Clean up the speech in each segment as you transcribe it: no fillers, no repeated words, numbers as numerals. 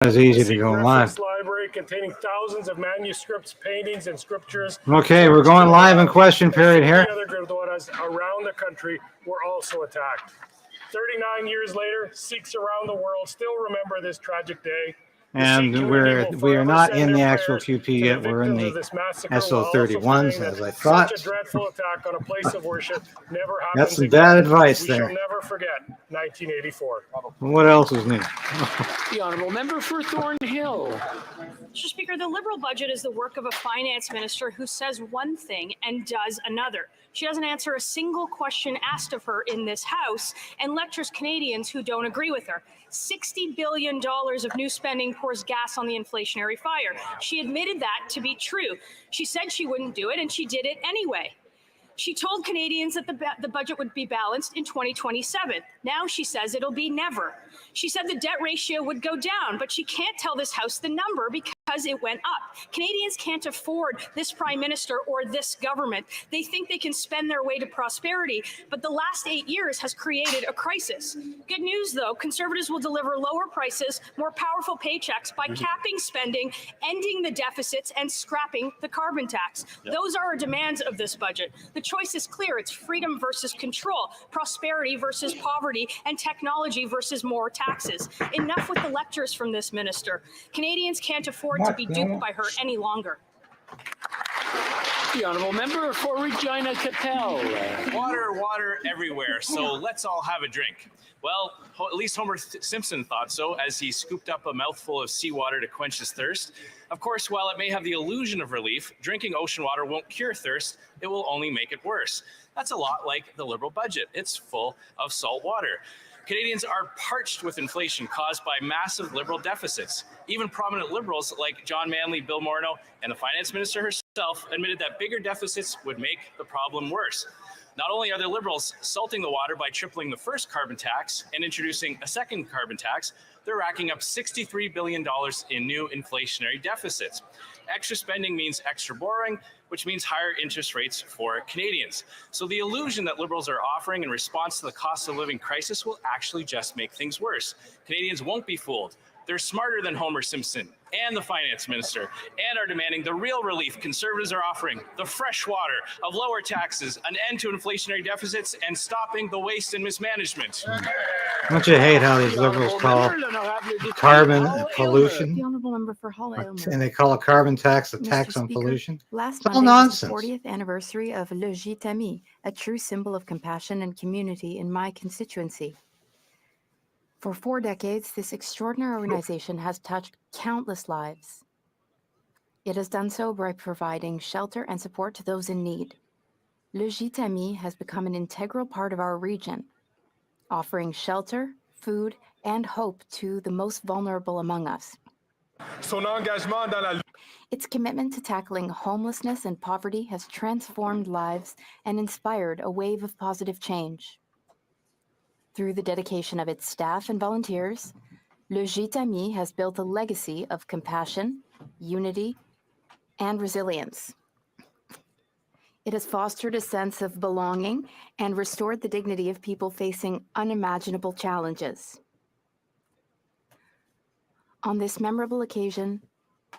It's easy to go live. Library containing thousands of manuscripts, paintings, and scriptures. Okay, we're going live in question period here. Other Gurdwaras around the country were also attacked. 39 years later, Sikhs around the world still remember this tragic day. And we are not in the actual QP yet. We're in the SO31s, as I thought. Such a dreadful attack on a place of worship never happens. That's some bad advice there. We shall never forget 1984. What else is new? The honourable member for Thornhill. Mr. Speaker, the Liberal budget is the work of a finance minister who says one thing and does another. She doesn't answer a single question asked of her in this House and lectures Canadians who don't agree with her. $60 billion of new spending pours gas on the inflationary fire. She admitted that to be true. She said she wouldn't do it, and she did it anyway. She told Canadians that the budget would be balanced in 2027. Now she says it'll be never. She said the debt ratio would go down, but she can't tell this House the number because it went up. Canadians can't afford this Prime Minister or this government. They think they can spend their way to prosperity, but the last 8 years has created a crisis. Good news, though, Conservatives will deliver lower prices, more powerful paychecks by capping spending, ending the deficits, and scrapping the carbon tax. Those are our demands of this budget. The choice is clear. It's freedom versus control, prosperity versus poverty, and technology versus more taxes. Enough with the lectures from this minister. Canadians can't afford to be duped by her any longer. The honourable member for Regina Capel. Water everywhere, so let's all have a drink. Well, at least Homer Simpson thought so as he scooped up a mouthful of seawater to quench his thirst. Of course, while it may have the illusion of relief, drinking ocean water won't cure thirst, it will only make it worse. That's a lot like the Liberal budget. It's full of salt water. Canadians are parched with inflation caused by massive Liberal deficits. Even prominent Liberals like John Manley, Bill Morneau, and the Finance Minister herself admitted that bigger deficits would make the problem worse. Not only are the Liberals salting the water by tripling the first carbon tax and introducing a second carbon tax, they're racking up $63 billion in new inflationary deficits. Extra spending means extra borrowing, which means higher interest rates for Canadians. So the illusion that Liberals are offering in response to the cost of living crisis will actually just make things worse. Canadians won't be fooled. They're smarter than Homer Simpson and the Finance Minister and are demanding the real relief Conservatives are offering, the fresh water of lower taxes, an end to inflationary deficits, and stopping the waste and mismanagement. Don't you hate how these Liberals call carbon pollution? The honourable member for Hull Aylmer. And they call a carbon tax a tax on pollution? Last It's all Monday was the nonsense. 40th anniversary of Le Gitami, a true symbol of compassion and community in my constituency. For 4 decades, this extraordinary organization has touched countless lives. It has done so by providing shelter and support to those in need. Le Gitami has become an integral part of our region, offering shelter, food, and hope to the most vulnerable among us. Its commitment to tackling homelessness and poverty has transformed lives and inspired a wave of positive change. Through the dedication of its staff and volunteers, Le Gitami has built a legacy of compassion, unity, and resilience. It has fostered a sense of belonging and restored the dignity of people facing unimaginable challenges. On this memorable occasion,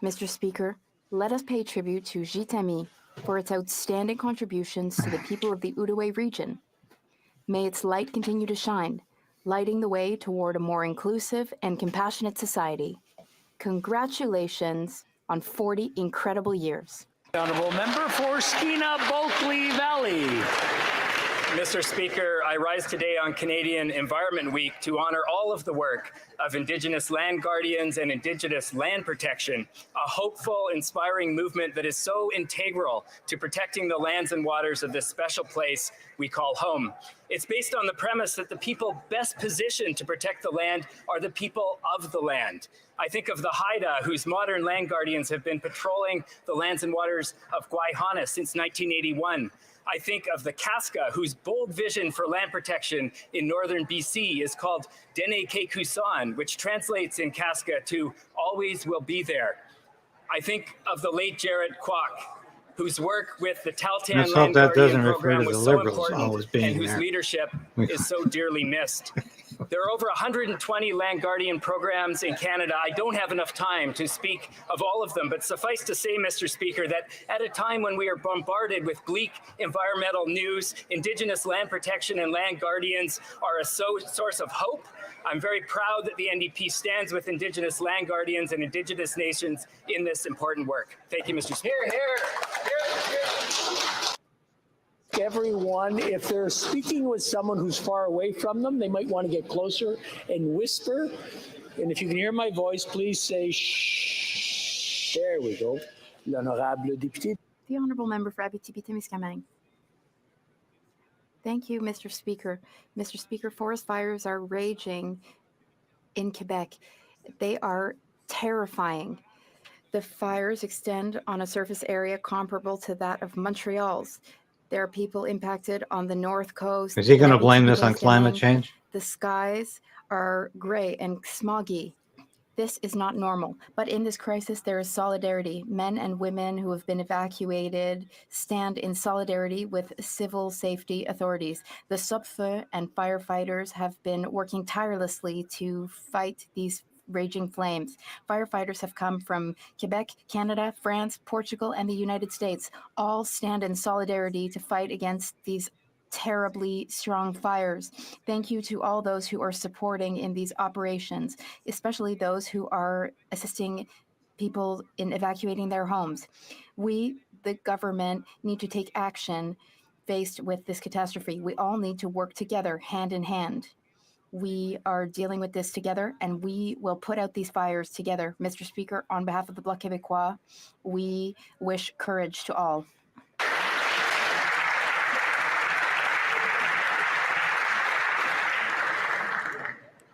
Mr. Speaker, let us pay tribute to Gitami for its outstanding contributions to the people of the Outaouais region. May its light continue to shine, lighting the way toward a more inclusive and compassionate society. Congratulations on 40 incredible years. Honourable member for Skeena Bulkley Valley. Mr. Speaker, I rise today on Canadian Environment Week to honour all of the work of Indigenous land guardians and Indigenous land protection, a hopeful, inspiring movement that is so integral to protecting the lands and waters of this special place we call home. It's based on the premise that the people best positioned to protect the land are the people of the land. I think of the Haida, whose modern land guardians have been patrolling the lands and waters of Gwaihana since 1981. I think of the Kaska, whose bold vision for land protection in northern BC is called Dene Kekusan, which translates in Kaska to always will be there. I think of the late Jared Kwok, whose work with the Tahltan Let's hope Land that Guardian doesn't refer program to the was so Liberals important always and being whose there. leadership is so dearly missed. There are over 120 land guardian programs in Canada. I don't have enough time to speak of all of them, but suffice to say, Mr. Speaker, that at a time when we are bombarded with bleak environmental news, Indigenous land protection and land guardians are a source of hope. I'm very proud that the NDP stands with Indigenous land guardians and Indigenous nations in this important work. Thank you, Mr. Speaker. Everyone, if they're speaking with someone who's far away from them, they might want to get closer and whisper. And if you can hear my voice, please say shh. There we go. L'honorable député. The Honourable Member for Abitibi-Témiscamingue. Thank you, Mr. Speaker. Mr. Speaker, forest fires are raging in Quebec. They are terrifying. The fires extend on a surface area comparable to that of Montreal's. There are people impacted on the north coast. Is he going to blame this on climate change? The skies are gray and smoggy. This is not normal. But in this crisis, there is solidarity. Men and women who have been evacuated stand in solidarity with civil safety authorities. The Sopfeu and firefighters have been working tirelessly to fight these raging flames. Firefighters have come from Quebec, Canada, France, Portugal, and the United States. All stand in solidarity to fight against these terribly strong fires. Thank you to all those who are supporting in these operations, especially those who are assisting people in evacuating their homes. We, the government, need to take action faced with this catastrophe. We all need to work together, hand in hand. We are dealing with this together, and we will put out these fires together. Mr. Speaker, on behalf of the Bloc Québécois, we wish courage to all.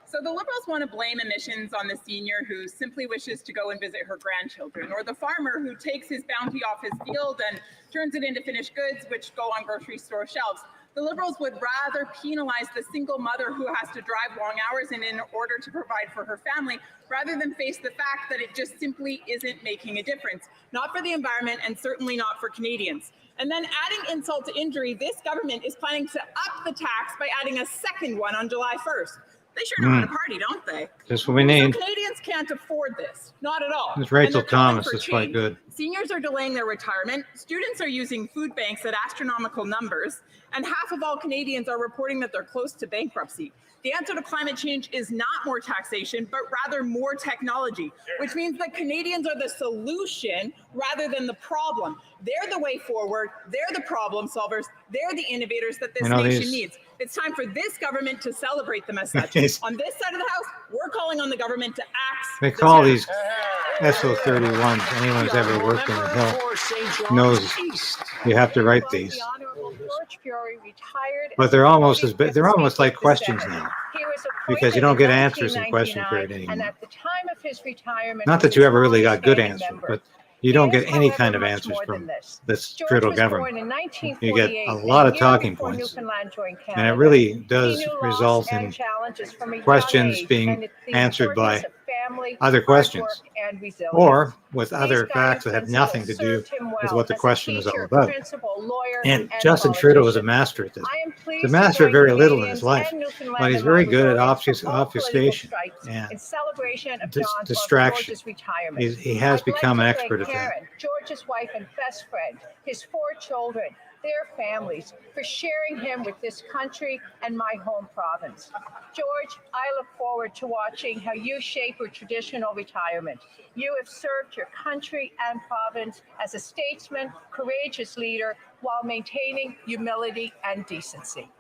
So the Liberals want to blame emissions on the senior who simply wishes to go and visit her grandchildren, or the farmer who takes his bounty off his field and turns it into finished goods, which go on grocery store shelves. The Liberals would rather penalize the single mother who has to drive long hours in order to provide for her family, rather than face the fact that it just simply isn't making a difference, not for the environment and certainly not for Canadians. And then adding insult to injury, this government is planning to up the tax by adding a second one on July 1st. They sure know how to party, don't they? Just what we need. So Canadians can't afford this. Not at all. This Rachel Thomas is quite good. Seniors are delaying their retirement. Students are using food banks at astronomical numbers. And half of all Canadians are reporting that they're close to bankruptcy. The answer to climate change is not more taxation, but rather more technology, which means that Canadians are the solution rather than the problem. They're the way forward. They're the problem solvers. They're the innovators that this nation needs. It's time for this government to celebrate them as such. On this side of the house, we're calling on the government to act. They call these SO31s. Anyone who's ever worked in the Hill knows you have to write these. But they're almost as big. They're almost like questions now, because you don't get answers in question period anymore. Not that you ever really got good answers, but you don't get any kind of answers from this Trudeau government. You get a lot of talking points, and it really does result in questions being answered by other questions, or with other facts that have nothing to do with what the question is all about. And Justin Trudeau is a master at this. He's a master of very little in his life, but he's very good at obfuscation and distraction. He has become an expert at that. George's wife and best friend, his 4 children, their families, for sharing him with this country and my home province. George, I look forward to watching how you shape your traditional retirement. You have served your country and province as a statesman, courageous leader, while maintaining humility and decency.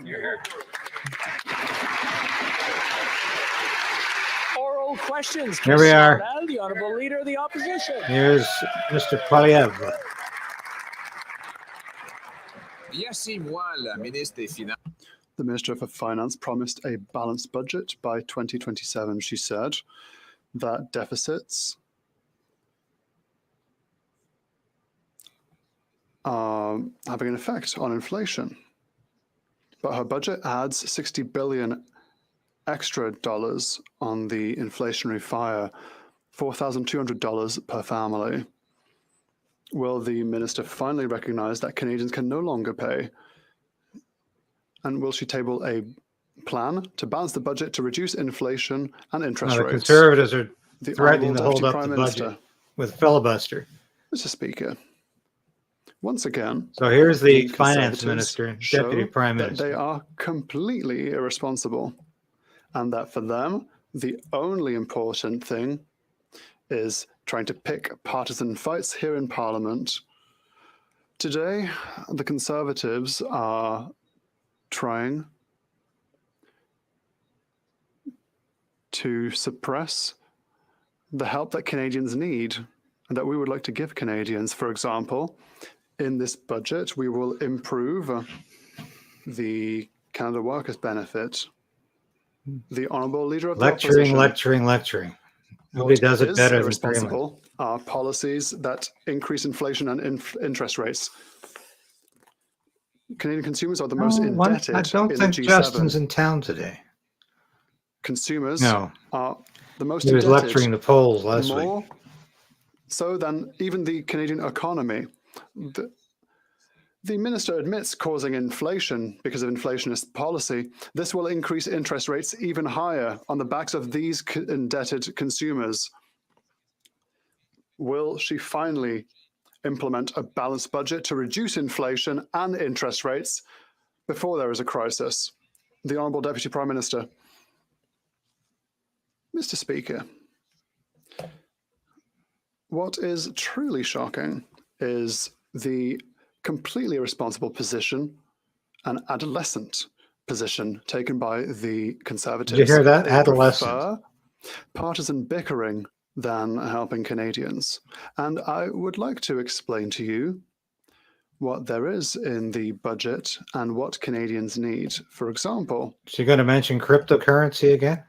Oral questions. Here we are. The Honourable Leader of the Opposition. Here's Mr. Polyev. The Minister for Finance promised a balanced budget by 2027. She said that deficits are having an effect on inflation. But her budget adds $60 billion extra dollars on the inflationary fire, $4,200 per family. Will the minister finally recognize that Canadians can no longer pay? And will she table a plan to balance the budget to reduce inflation and interest The rates. Conservatives are The threatening to Honourable hold Deputy up Prime the Minister. budget with filibuster. Mr. Speaker, once again, So here's the the finance Conservatives minister, show deputy prime that they minister. are completely irresponsible, and that for them, the only important thing is trying to pick partisan fights here in Parliament. Today, the Conservatives are trying to suppress the help that Canadians need and that we would like to give Canadians. For example, in this budget, we will improve the Canada Workers Benefit. The Honourable Leader of the Opposition. Lecturing. Nobody does it better than Freeland. Irresponsible are policies that increase inflation and interest rates. Canadian consumers are the most indebted I don't in think the G7. Justin's in town today. Consumers No. are the most He was indebted, lecturing the polls last more week. so than even the Canadian economy. The minister admits causing inflation because of inflationist policy. This will increase interest rates even higher on the backs of these indebted consumers. Will she finally implement a balanced budget to reduce inflation and interest rates before there is a crisis? The Honourable Deputy Prime Minister. Mr. Speaker, what is truly shocking is the completely irresponsible position, an adolescent position taken by the Conservatives. Did you hear that? They Adolescent. prefer partisan bickering than helping Canadians. And I would like to explain to you what there is in the budget and what Canadians need. For example, Is she going to mention cryptocurrency again?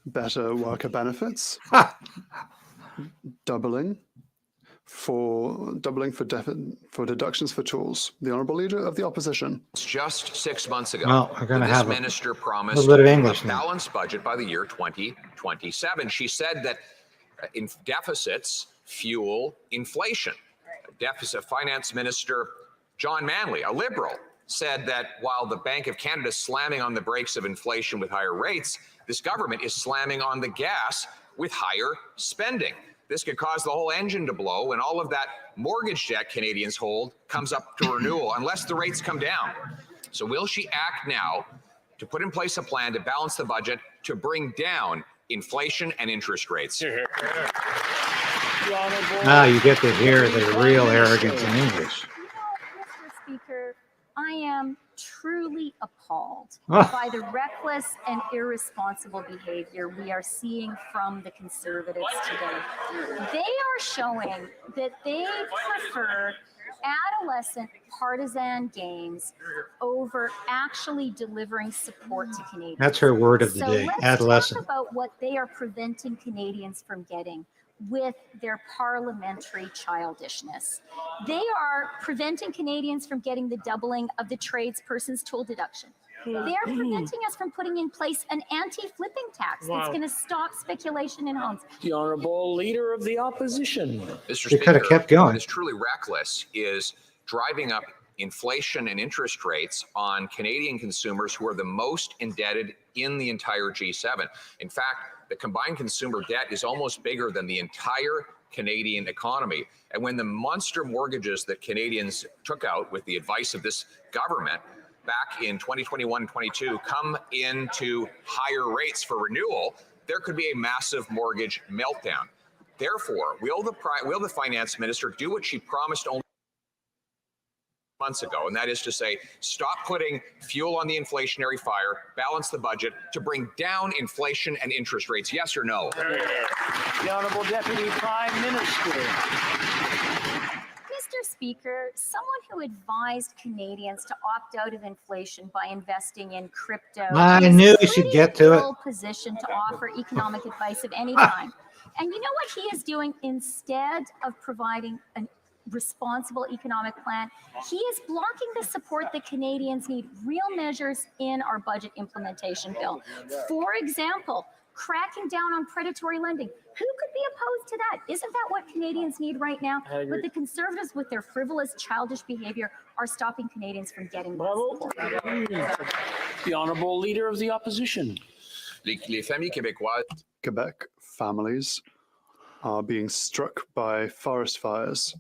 better worker benefits, doubling for deductions for tools. The Honourable Leader of the Opposition. Just 6 months ago, Well, we're going to have minister a promised little bit of English a now. balanced budget by the year 2027. She said that deficits fuel inflation. Deficit Finance Minister John Manley, a Liberal, said that while the Bank of Canada is slamming on the brakes of inflation with higher rates, this government is slamming on the gas with higher spending. This could cause the whole engine to blow and all of that mortgage debt Canadians hold comes up to renewal unless the rates come down. So will she act now to put in place a plan to balance the budget to bring down inflation and interest rates? Now you get to hear the real arrogance in English. Mr. Speaker, I am truly appalled Ah. by the reckless and irresponsible behavior we are seeing from the Conservatives today. They are showing that they prefer adolescent partisan games over actually delivering support to Canadians. That's her word of the So day, let's adolescent. talk about what they are preventing Canadians from getting with their parliamentary childishness. They are preventing Canadians from getting the doubling of the tradesperson's tool deduction. They are preventing us from putting in place an anti-flipping tax that's going to stop speculation in homes. The Honourable Leader of the Opposition. Mr. They could have kept going. What is truly reckless is driving up inflation and interest rates on Canadian consumers who are the most indebted in the entire G7. In fact, the combined consumer debt is almost bigger than the entire Canadian economy. And when the monster mortgages that Canadians took out with the advice of this government back in 2021 and 22 come into higher rates for renewal, there could be a massive mortgage meltdown. Therefore, will the finance minister do what she promised only months ago, and that is to say, stop putting fuel on the inflationary fire, balance the budget to bring down inflation and interest rates? Yes or no? The Honourable Deputy Prime Minister. Mr. Speaker, someone who advised Canadians to opt out of inflation by investing in crypto I is knew in you a should pretty get to it. ill position to offer economic advice of any kind. And you know what he is doing instead of providing a responsible economic plan? He is blocking the support that Canadians need, real measures in our budget implementation bill. For example, cracking down on predatory lending. Who could be opposed to that? Isn't that what Canadians need right now? But the Conservatives, with their frivolous, childish behavior, are stopping Canadians from getting Bravo. The Honourable Leader of the Opposition. Les familles québécoises. Quebec families are being struck by forest fires.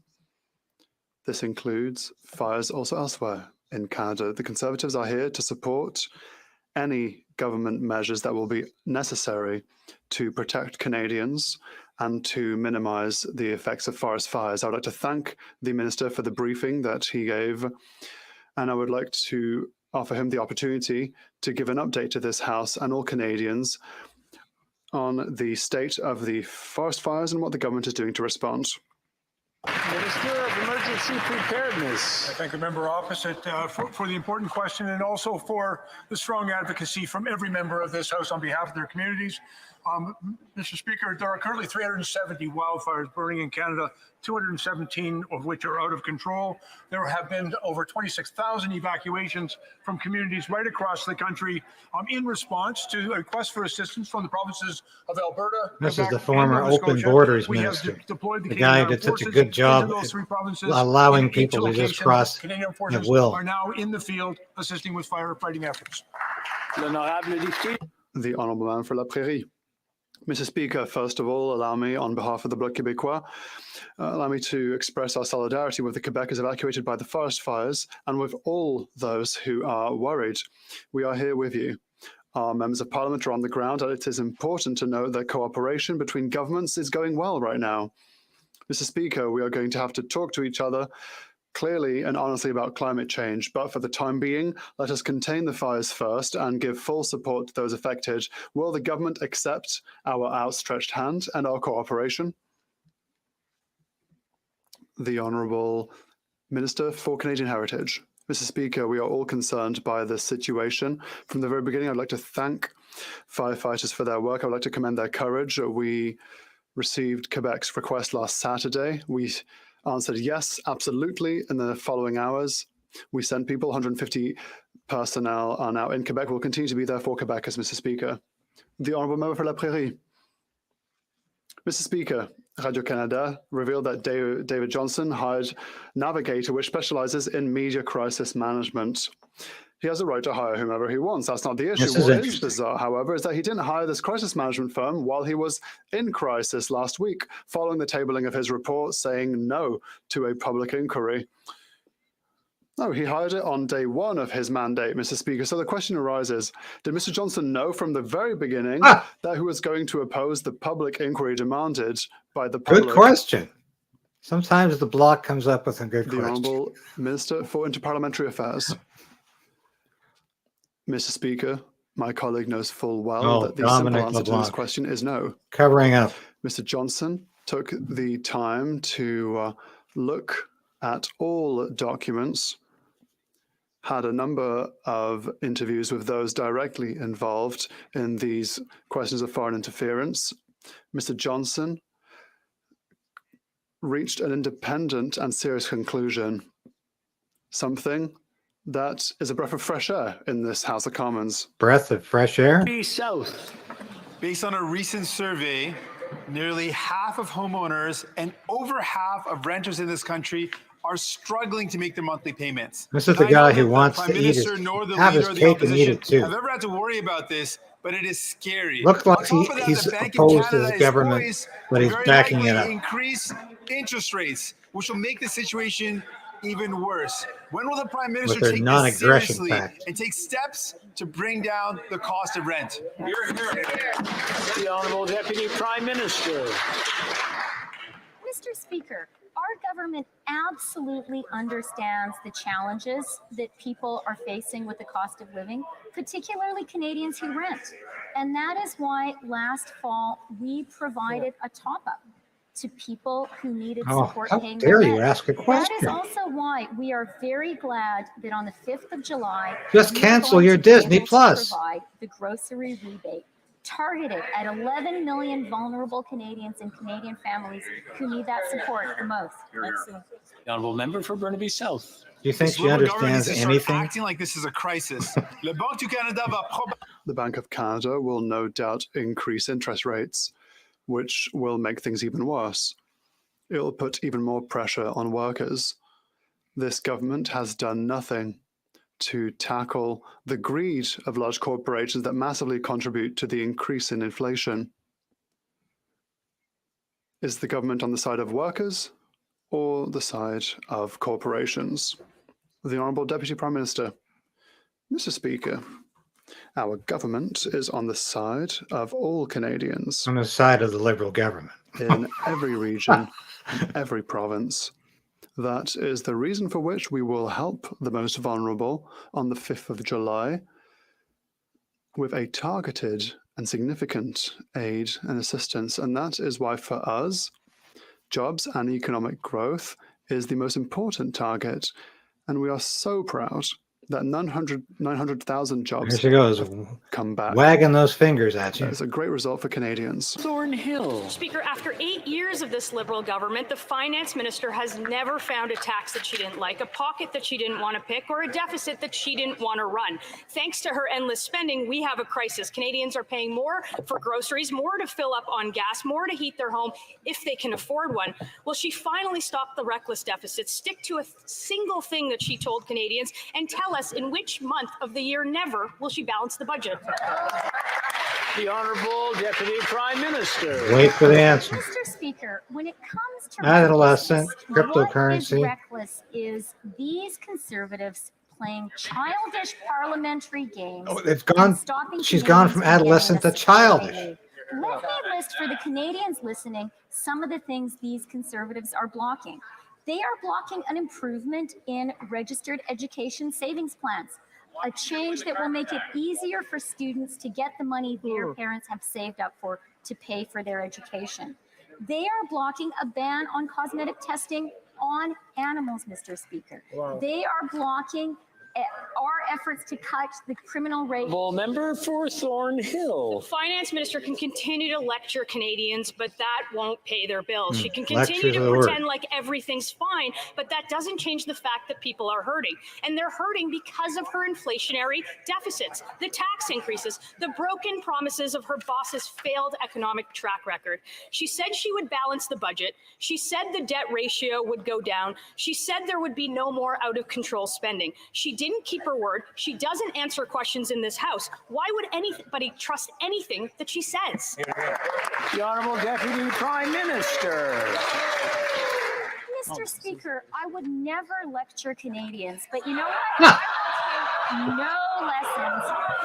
This includes fires also elsewhere in Canada. The Conservatives are here to support any government measures that will be necessary to protect Canadians and to minimize the effects of forest fires. I would like to thank the Minister for the briefing that he gave, and I would like to offer him the opportunity to give an update to this House and all Canadians on the state of the forest fires and what the government is doing to respond. Minister of Emergency Preparedness. I thank the member opposite for the important question and also for the strong advocacy from every member of this House on behalf of their communities. Mr. Speaker, there are currently 370 wildfires burning in Canada, 217 of which are out of control. There have been over 26,000 evacuations from communities right across the country in response to a request for assistance from the provinces of Alberta. This is the Quebec, former and Nova Open Scotia. Borders We have Minister, deployed the the guy Canadian did such a Forces good job into those three provinces. allowing In each people to just location, cross Canadian at forces will. are now in the field assisting with firefighting efforts. L'Honorable Député. The Honourable Man for La Prairie. Mr. Speaker, first of all, allow me, on behalf of the Bloc Québécois, allow me to express our solidarity with the Quebecers evacuated by the forest fires and with all those who are worried. We are here with you. Our members of Parliament are on the ground, and it is important to note that cooperation between governments is going well right now. Mr. Speaker, we are going to have to talk to each other clearly and honestly about climate change, but for the time being, let us contain the fires first and give full support to those affected. Will the government accept our outstretched hand and our cooperation? The Honourable Minister for Canadian Heritage. Mr. Speaker, we are all concerned by the situation. From the very beginning, I'd like to thank firefighters for their work. I'd like to commend their courage. We received Quebec's request last Saturday. We answered yes, absolutely, in the following hours. We sent people, 150 personnel are now in Quebec. We'll continue to be there for Quebecers, Mr. Speaker. The Honourable Member for La Prairie. Mr. Speaker, Radio-Canada revealed that David Johnson hired Navigator, which specializes in media crisis management. He has a right to hire whomever he wants. That's not the issue. What is bizarre, however, is that he didn't hire this crisis management firm while he was in crisis last week, following the tabling of his report saying no to a public inquiry. No, he hired it on day one of his mandate, Mr. Speaker. So the question arises, did Mr. Johnson know from the very beginning that he was going to oppose the public inquiry demanded by the public? Good question. Sometimes the bloc comes up with a good question. The Honourable Minister for Interparliamentary Affairs. Mr. Speaker, my colleague knows full well that the simple answer to this question is no. Covering up. Mr. Johnson took the time to look at all documents, had a number of interviews with those directly involved in these questions of foreign interference. Mr. Johnson reached an independent and serious conclusion, something that is a breath of fresh air in this House of Commons. Breath of fresh air? South. Based on a recent survey, nearly half of homeowners and over half of renters in this country are struggling to make their monthly payments. This is the guy who wants to eat his, have his cake and eat it too. I've ever had to worry about this, but it is scary. Looks like he's opposed to his government, but he's backing it up. Increase interest rates, which will make the situation even worse. When will the Prime Minister take this seriously and take steps to bring down the cost of rent? The Honourable Deputy Prime Minister. Mr. Speaker, our government absolutely understands the challenges that people are facing with the cost of living, particularly Canadians who rent. And that is why last fall we provided a top-up to people who needed support paying their rent. How dare you ask a question? That is also why we are very glad that on the 5th of July, just cancel your Disney Plus. Provide the grocery rebate targeted at 11 million vulnerable Canadians and Canadian families who need that support the most. The honourable member for Burnaby South. Do you think This she Liberal government understands needs to start anything? acting like this is a crisis. Le Banque du Canada va The Bank of Canada will no doubt increase interest rates, which will make things even worse. It will put even more pressure on workers. This government has done nothing to tackle the greed of large corporations that massively contribute to the increase in inflation. Is the government on the side of workers or the side of corporations? The Honourable Deputy Prime Minister. Mr. Speaker, our government is on the side of all Canadians. On the side of the Liberal government. In every region, every province. That is the reason for which we will help the most vulnerable on the 5th of July with a targeted and significant aid and assistance. And that is why for us, jobs and economic growth is the most important target. And we are so proud that 900,000 jobs Here she goes, have come back. wagging those fingers at you. That is a great result for Canadians. Thornhill. Speaker, after 8 years of this Liberal government, the finance minister has never found a tax that she didn't like, a pocket that she didn't want to pick, or a deficit that she didn't want to run. Thanks to her endless spending, we have a crisis. Canadians are paying more for groceries, more to fill up on gas, more to heat their home if they can afford one. Will she finally stop the reckless deficits, stick to a single thing that she told Canadians, and tell us in which month of the year never will she balance the budget? The Honourable Deputy Prime Minister. Wait for the answer. Mr. Speaker, when it comes to Adolescent, what cryptocurrency. is reckless is these Conservatives playing childish parliamentary games. Oh, they've gone. and stopping She's gone from Canadians adolescent to getting the support childish. they need. Let me list for the Canadians listening some of the things these Conservatives are blocking. They are blocking an improvement in registered education savings plans, a change that will make it easier for students to get the money their parents have saved up for to pay for their education. They are blocking a ban on cosmetic testing on animals, Mr. Speaker. Wow. They are blocking our efforts to cut the criminal rate. Member for Thornhill. The finance minister can continue to lecture Canadians, but that won't pay their bills. She can continue Lecture's to the word. pretend like everything's fine, but that doesn't change the fact that people are hurting. And they're hurting because of her inflationary deficits, the tax increases, the broken promises of her boss's failed economic track record. She said she would balance the budget. She said the debt ratio would go down. She said there would be no more out of control spending. She didn't keep her word. She doesn't answer questions in this House. Why would anybody trust anything that she says? The Honourable Deputy Prime Minister. Mr. Speaker, I would never lecture Canadians, but you know what? I will take no lessons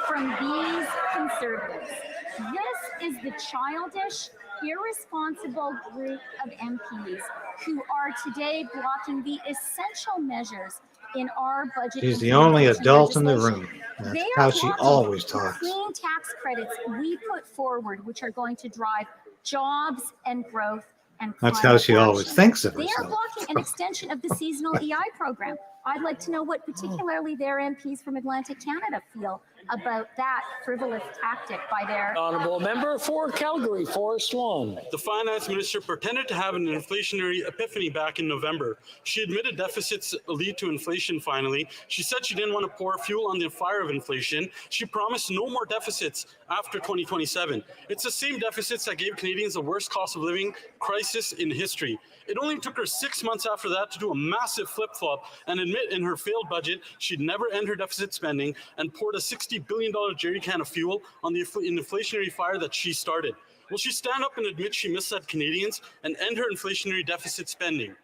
from these Conservatives. This is the childish, irresponsible group of MPs who are today blocking the essential measures in our budget. She's the only adult in the room. That's They how are she blocking always talks. clean tax credits we put forward, which are going to drive jobs and growth and That's how climate she always action. thinks of They are herself. blocking an extension of the seasonal EI program. I'd like to know what particularly their MPs from Atlantic Canada feel about that frivolous tactic by their Honourable Member for Calgary, Forest Lawn. The finance minister pretended to have an inflationary epiphany back in November. She admitted deficits lead to inflation finally. She said she didn't want to pour fuel on the fire of inflation. She promised no more deficits after 2027. It's the same deficits that gave Canadians the worst cost of living crisis in history. It only took her 6 months after that to do a massive flip-flop and admit in her failed budget she'd never end her deficit spending and poured a $60 billion jerry can of fuel on the inflationary fire that she started. Will she stand up and admit she misled Canadians and end her inflationary deficit spending?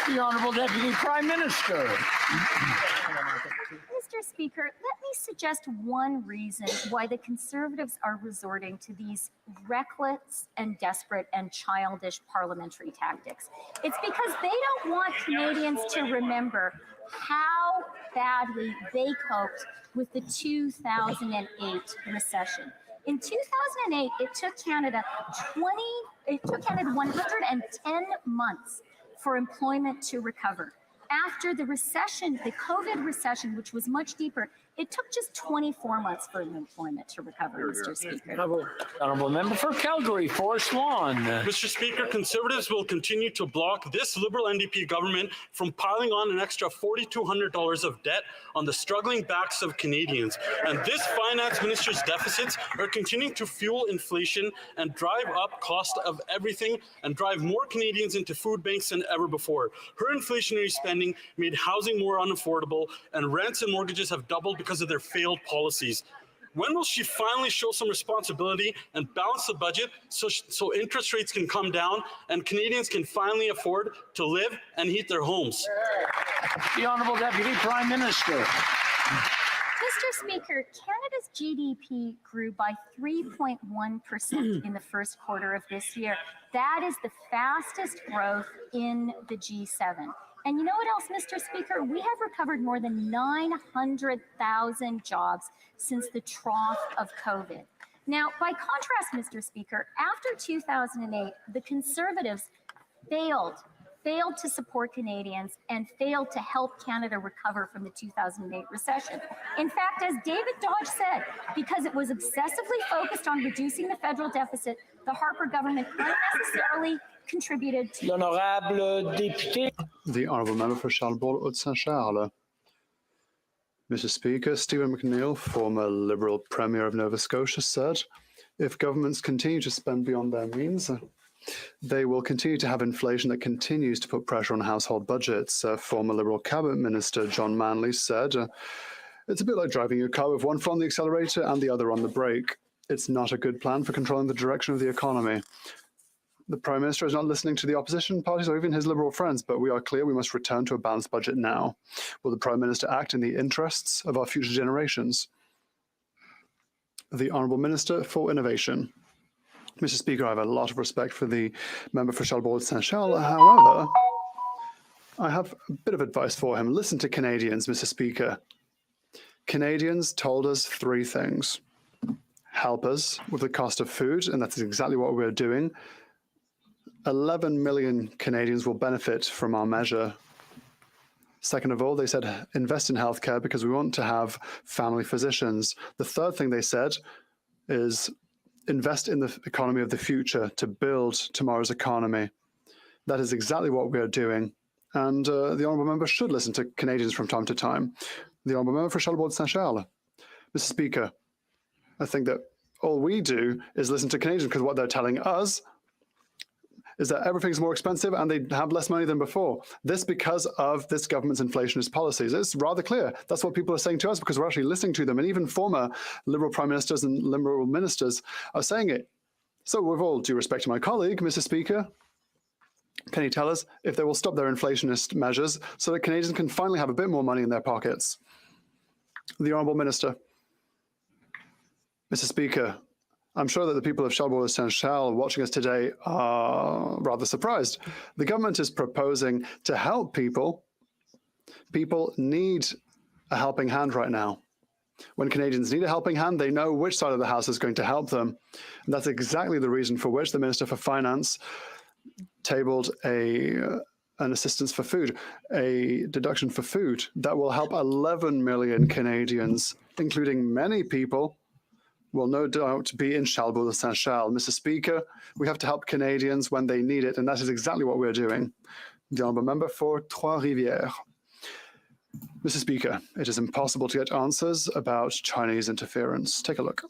The Honourable Deputy Prime Minister. Mr. Speaker, let me suggest one reason why the Conservatives are resorting to these reckless and desperate and childish parliamentary tactics. It's because they don't want Canadians to remember how badly they coped with the 2008 recession. In 2008, it took Canada 110 months for employment to recover. After the recession, the COVID recession, which was much deeper, It took just 24 months for unemployment to recover, Mr. Speaker. Honourable member for Calgary, Forest Lawn. Mr. Speaker, Conservatives will continue to block this Liberal NDP government from piling on an extra $4,200 of debt on the struggling backs of Canadians. And this finance minister's deficits are continuing to fuel inflation and drive up cost of everything and drive more Canadians into food banks than ever before. Her inflationary spending made housing more unaffordable, and rents and mortgages have doubled because of their failed policies. When will she finally show some responsibility and balance the budget so interest rates can come down and Canadians can finally afford to live and heat their homes? The Honourable Deputy Prime Minister. Mr. Speaker, Canada's GDP grew by 3.1% in the first quarter of this year. That is the fastest growth in the G7. And you know what else, Mr. Speaker? We have recovered more than 900,000 jobs since the trough of COVID. Now, by contrast, Mr. Speaker, after 2008, the Conservatives failed to support Canadians and failed to help Canada recover from the 2008 recession. In fact, as David Dodge said, because it was obsessively focused on reducing the federal deficit, the Harper government unnecessarily contributed to... L'honorable député. The Honourable Member for Charles-Bourg Haute-Saint-Charles. Mr. Speaker, Stephen McNeill, former Liberal Premier of Nova Scotia, said, if governments continue to spend beyond their means, they will continue to have inflation that continues to put pressure on household budgets. Former Liberal Cabinet Minister John Manley said, it's a bit like driving your car with one foot on the accelerator and the other on the brake. It's not a good plan for controlling the direction of the economy. The Prime Minister is not listening to the opposition parties or even his Liberal friends, but we are clear we must return to a balanced budget now. Will the Prime Minister act in the interests of our future generations? The Honourable Minister for Innovation. Mr. Speaker, I have a lot of respect for the member for Charles-Bourg Saint-Charles. However, I have a bit of advice for him. Listen to Canadians, Mr. Speaker. Canadians told us three things. Help us with the cost of food, and that's exactly what we're doing. 11 million Canadians will benefit from our measure. Second of all, they said invest in healthcare because we want to have family physicians. The third thing they said is invest in the economy of the future to build tomorrow's economy. That is exactly what we are doing. And the Honourable Member should listen to Canadians from time to time. The Honourable Member for Charles-Bourg Saint-Charles. Mr. Speaker, I think that all we do is listen to Canadians because what they're telling us is that everything's more expensive and they have less money than before. This because of this government's inflationist policies. It's rather clear. That's what people are saying to us because we're actually listening to them. And even former Liberal Prime Ministers and Liberal Ministers are saying it. So with all due respect to my colleague, Mr. Speaker, can you tell us if they will stop their inflationist measures so that Canadians can finally have a bit more money in their pockets? The Honourable Minister. Mr. Speaker, I'm sure that the people of Charles-Bourg Saint-Charles watching us today are rather surprised. The government is proposing to help people. People need a helping hand right now. When Canadians need a helping hand, they know which side of the house is going to help them. And that's exactly the reason for which the Minister for Finance tabled an assistance for food, a deduction for food that will help 11 million Canadians, including many people will no doubt be in Charles-Bourg Saint-Charles. Mr. Speaker, we have to help Canadians when they need it, and that is exactly what we're doing. The Honourable Member for Trois-Rivières. Mr. Speaker, it is impossible to get answers about Chinese interference. Take a look.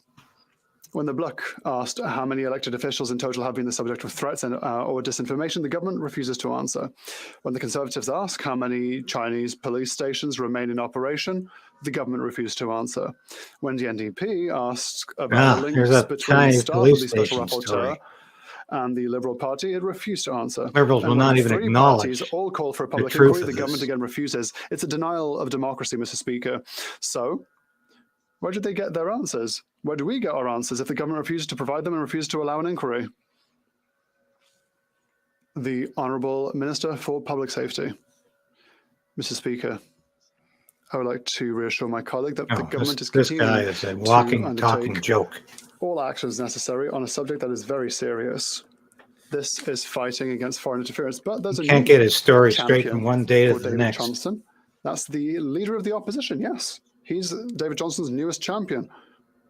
When the Bloc asked how many elected officials in total have been the subject of threats and or disinformation, the government refuses to answer. When the Conservatives ask how many Chinese police stations remain in operation, the government refused to answer. When the NDP asked about the links between the staff of the Special Rapporteur and the Liberal Party, it refused to answer. Liberals will not even acknowledge all call for a public inquiry, the government again refuses. It's a denial of democracy, Mr. Speaker. So, where did they get their answers? Where do we get our answers if the government refuses to provide them and refuses to allow an inquiry? The Honourable Minister for Public Safety. Mr. Speaker, I would like to reassure my colleague that the government is continuing this guy is a walking, talking joke. All actions necessary on a subject that is very serious. This is fighting against foreign interference, but there's You can't get his story straight from one day to the next. Thompson. That's the leader of the opposition, yes. He's David Johnson's newest champion.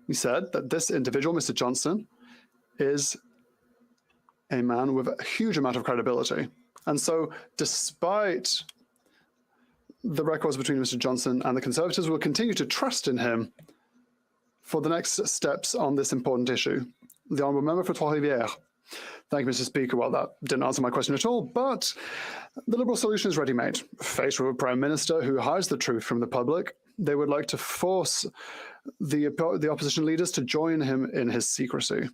He said that this individual, Mr. Johnson, is a man with a huge amount of credibility. And so, despite the records between Mr. Johnson and the Conservatives, will continue to trust in him for the next steps on this important issue. The Honourable Member for Trois-Rivières. Thank you, Mr. Speaker. Well, that didn't answer my question at all, but the Liberal solution is ready-made. Faced with a Prime Minister who hides the truth from the public, they would like to force the opposition leaders to join him in his secrecy.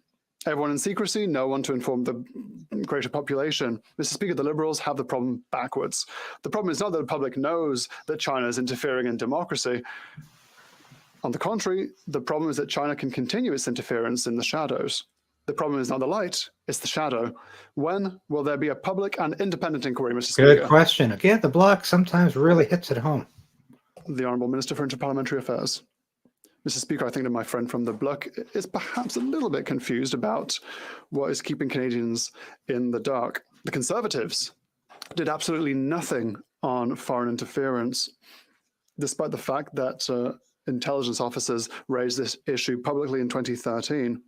Everyone in secrecy, no one to inform the greater population. Mr. Speaker, the Liberals have the problem backwards. The problem is not that the public knows that China is interfering in democracy. On the contrary, the problem is that China can continue its interference in the shadows. The problem is not the light, it's the shadow. When will there be a public and independent inquiry, Mr. Speaker? Good question. Again, the block sometimes really hits it home. The Honourable Minister for Interparliamentary Affairs. Mr. Speaker, I think that my friend from the Bloc is perhaps a little bit confused about what is keeping Canadians in the dark. The Conservatives did absolutely nothing on foreign interference, despite the fact that intelligence officers raised this issue publicly in 2013.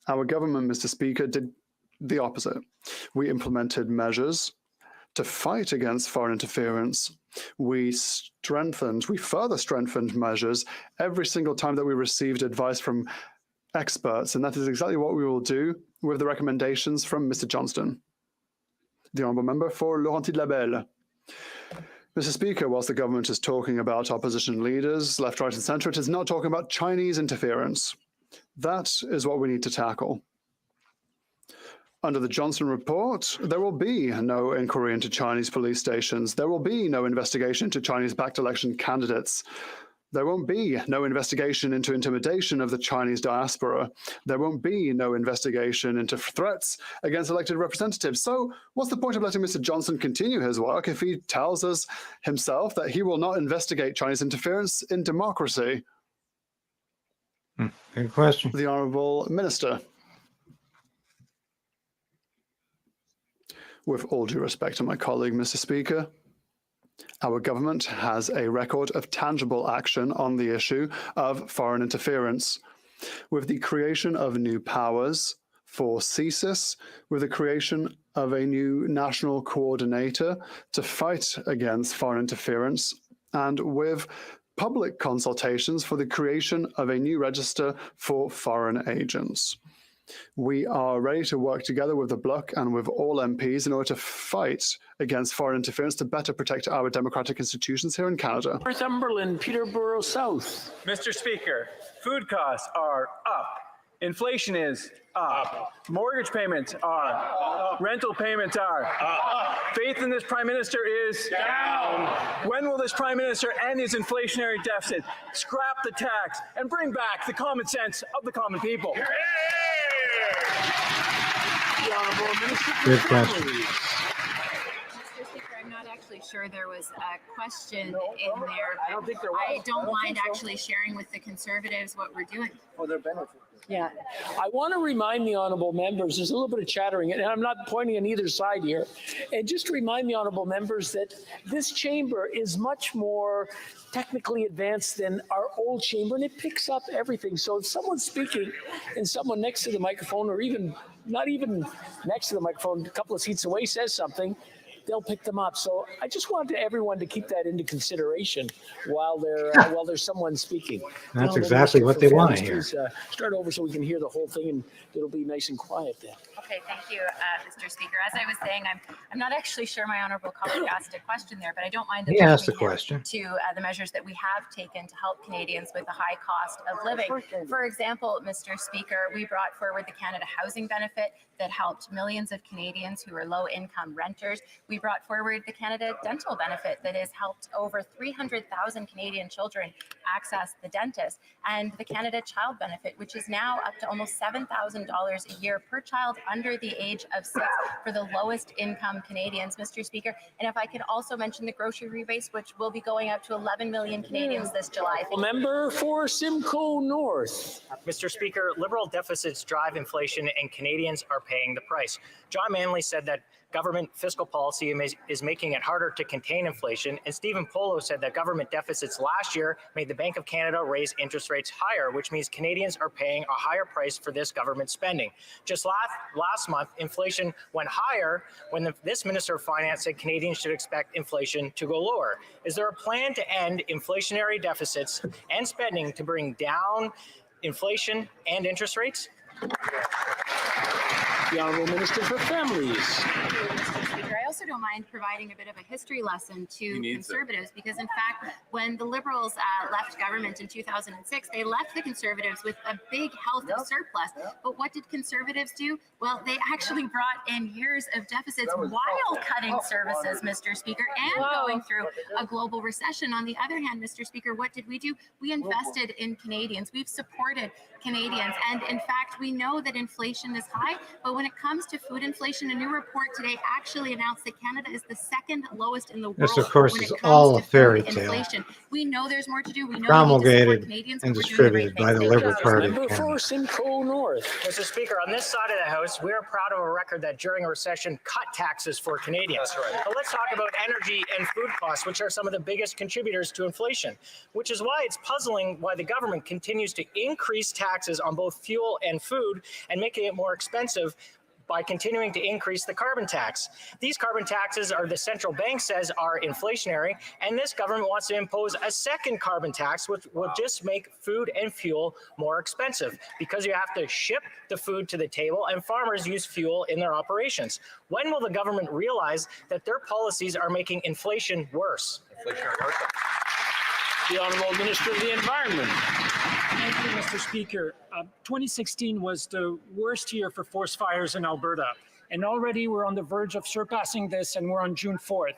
Our government, Mr. Speaker, did the opposite. We implemented measures to fight against foreign interference. We further strengthened measures every single time that we received advice from experts, and that is exactly what we will do with the recommendations from Mr. Johnston. The Honourable Member for Laurentides-Labelle. Mr. Speaker, whilst the government is talking about opposition leaders, left, right and centre, it is not talking about Chinese interference. That is what we need to tackle. Under the Johnson report, there will be no inquiry into Chinese police stations. There will be no investigation into Chinese-backed election candidates. There won't be no investigation into intimidation of the Chinese diaspora. There won't be no investigation into threats against elected representatives. So what's the point of letting Mr. Johnson continue his work if he tells us himself that he will not investigate Chinese interference in democracy? Good question. The Honourable Minister. With all due respect to my colleague, Mr. Speaker, our government has a record of tangible action on the issue of foreign interference. With the creation of new powers for CSIS, with the creation of a new national coordinator to fight against foreign interference, and with public consultations for the creation of a new register for foreign agents. We are ready to work together with the Bloc and with all MPs in order to fight against foreign interference to better protect our democratic institutions here in Canada. Northumberland, Peterborough South. Mr. Speaker, food costs are up. Inflation is up. Mortgage payments are up. Rental payments are up. Faith in this Prime Minister is down. When will this Prime Minister end his inflationary deficit, scrap the tax, and bring back the common sense of the common people? The Honourable Minister for Good question. Families. Mr. Speaker, I'm not actually sure there was a question in there. I don't think there was. I don't mind actually sharing with the Conservatives what we're doing. For their benefit. Yeah. I want to remind the honourable members, there's a little bit of chattering, and I'm not pointing on either side here, and just to remind the honourable members that this chamber is much more technically advanced than our old chamber, and it picks up everything. So if someone's speaking and someone next to the microphone, or even not even next to the microphone, a couple of seats away says something, they'll pick them up. So I just want everyone to keep that into consideration while there's someone speaking. That's exactly what they want to hear. Please, start over so we can hear the whole thing, and it'll be nice and quiet then. Okay, thank you, Mr. Speaker. As I was saying, I'm not actually sure my honourable colleague asked a question there, but I don't mind He asked a question. to the measures that we have taken to help Canadians with the high cost of living. For example, Mr. Speaker, we brought forward the Canada Housing Benefit that helped millions of Canadians who are low-income renters. We brought forward the Canada Dental Benefit that has helped over 300,000 Canadian children access the dentist, and the Canada Child Benefit, which is now up to almost $7,000 a year per child under the age of 6 for the lowest income Canadians, Mr. Speaker. And if I could also mention the grocery rebates, which will be going out to 11 million Canadians this July. Member for Simcoe North. Mr. Speaker, Liberal deficits drive inflation and Canadians are paying the price. John Manley said that government fiscal policy is making it harder to contain inflation. And Stephen Polo said that government deficits last year made the Bank of Canada raise interest rates higher, which means Canadians are paying a higher price for this government spending. Just last month, inflation went higher when this Minister of Finance said Canadians should expect inflation to go lower. Is there a plan to end inflationary deficits and spending to bring down inflation and interest rates? The Honourable Minister for Families. Mr. Speaker, I also don't mind providing a bit of a history lesson to Conservatives because, in fact, when the Liberals left government in 2006, they left the Conservatives with a big health surplus. But what did Conservatives do? Well, they actually brought in years of deficits while cutting services, Mr. Speaker, and going through a global recession. On the other hand, Mr. Speaker, what did we do? We invested in Canadians. We've supported Canadians. And in fact, we know that inflation is high, but when it comes to food inflation, a new report today actually announced that Canada is the second lowest in the world. This, of course, when it is comes all to a fairy food tale. inflation. We know there's more to do. We know Promulgated we need to support Canadians, and but we're doing the distributed right by the things. Liberal Party of Member Canada. for Simcoe North. Mr. Speaker, on this side of the House, we are proud of a record that during a recession cut taxes for Canadians. But let's talk about energy and food costs, which are some of the biggest contributors to inflation, which is why it's puzzling why the government continues to increase taxes on both fuel and food and making it more expensive by continuing to increase the carbon tax. These carbon taxes the central bank says are inflationary, and this government wants to impose a second carbon tax, which will just make food and fuel more expensive because you have to ship the food to the table and farmers use fuel in their operations. When will the government realize that their policies are making inflation worse? The Honourable Minister of the Environment. Thank you, Mr. Speaker. 2016 was the worst year for forest fires in Alberta, and already we're on the verge of surpassing this, and we're on June 4th.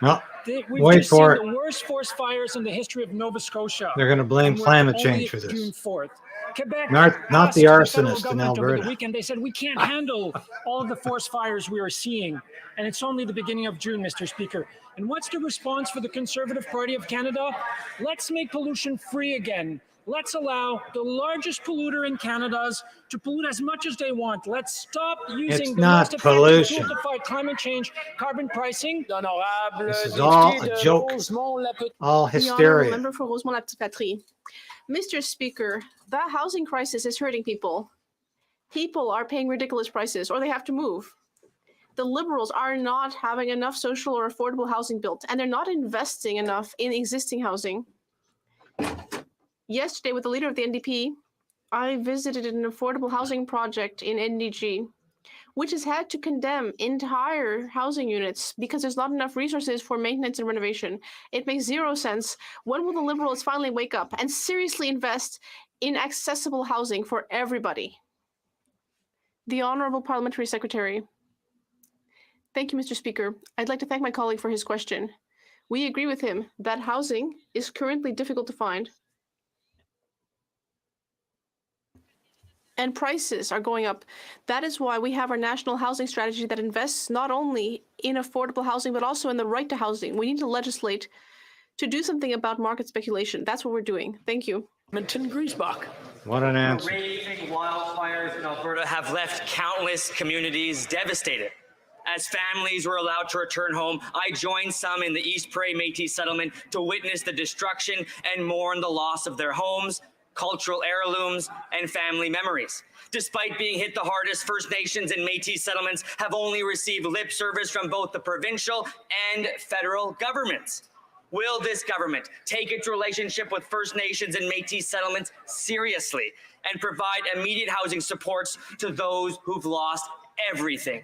Well, We've wait just for seen it. the worst forest fires in the history of Nova Scotia. They're going to blame and we're climate only change at for this. June 4th. Quebec Not asked the federal arsonist in government over Alberta. the weekend. They said we can't handle all of the forest fires we are seeing, and it's only the beginning of June, Mr. Speaker. And what's the response for the Conservative Party of Canada? Let's make pollution free again. Let's allow the largest polluter in Canada to pollute as much as they want. Let's stop using the not most effective pollution. tool to fight climate change, carbon pricing. This is all a joke, all The Honourable hysteria. Member for Rosemont-la-Petite-Patrie. Mr. Speaker, the housing crisis is hurting people. People are paying ridiculous prices, or they have to move. The Liberals are not having enough social or affordable housing built, and they're not investing enough in existing housing. Yesterday, with the leader of the NDP, I visited an affordable housing project in NDG, which has had to condemn entire housing units because there's not enough resources for maintenance and renovation. It makes zero sense. When will the Liberals finally wake up and seriously invest in accessible housing for everybody? The Honourable Parliamentary Secretary. Thank you, Mr. Speaker. I'd like to thank my colleague for his question. We agree with him that housing is currently difficult to find, and prices are going up. That is why we have our national housing strategy that invests not only in affordable housing, but also in the right to housing. We need to legislate to do something about market speculation. That's what we're doing. Thank you. Minton Griesbach. What an answer. Raging wildfires in Alberta have left countless communities devastated. As families were allowed to return home, I joined some in the East Prairie Métis settlement to witness the destruction and mourn the loss of their homes, cultural heirlooms, and family memories. Despite being hit the hardest, First Nations and Métis settlements have only received lip service from both the provincial and federal governments. Will this government take its relationship with First Nations and Métis settlements seriously and provide immediate housing supports to those who've lost everything?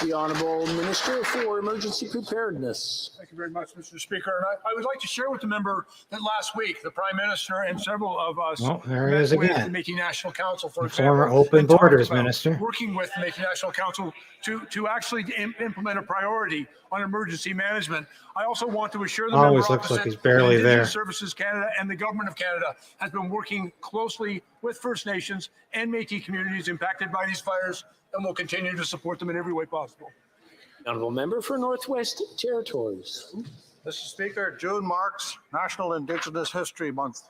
The Honourable Minister for Emergency Preparedness. Thank you very much, Mr. Speaker. And I would like to share with the member that last week, the Prime Minister and several of us There he met is with again. the Making National Council, for The example. former Open and talked Borders about Minister. Working with the Making National Council to actually implement a priority on emergency management. I also want to assure the Always member looks like opposite he's barely that there. Indigenous Services Canada and the Government of Canada has been working closely with First Nations and Métis communities impacted by these fires, and will continue to support them in every way possible. Honourable Member for Northwest Territories. Mr. Speaker, June marks National Indigenous History Month,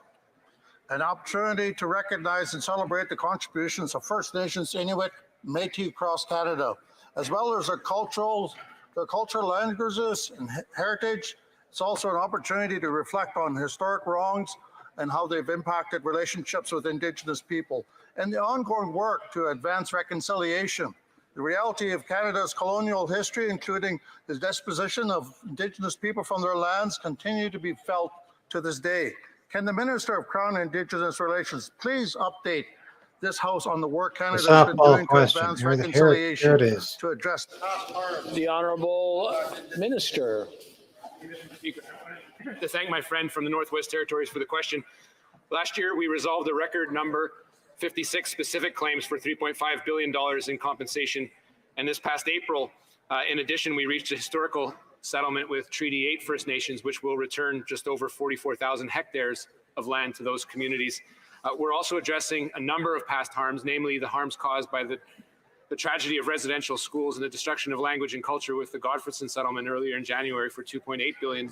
an opportunity to recognize and celebrate the contributions of First Nations, Inuit, Métis across Canada, as well as their cultural languages and heritage. It's also an opportunity to reflect on historic wrongs and how they've impacted relationships with Indigenous people, and the ongoing work to advance reconciliation. The reality of Canada's colonial history, including the dispossession of Indigenous people from their lands, continue to be felt to this day. Can the Minister of Crown and Indigenous Relations please update this House on the work Canada has been doing to advance reconciliation Here it is. to address the Honourable Minister. To thank my friend from the Northwest Territories for the question. Last year, we resolved a record number, 56 specific claims for $3.5 billion in compensation. And this past April, in addition, we reached a historical settlement with Treaty 8 First Nations, which will return just over 44,000 hectares of land to those communities. We're also addressing a number of past harms, namely the harms caused by the tragedy of residential schools and the destruction of language and culture with the Godfredson settlement earlier in January for $2.8 billion.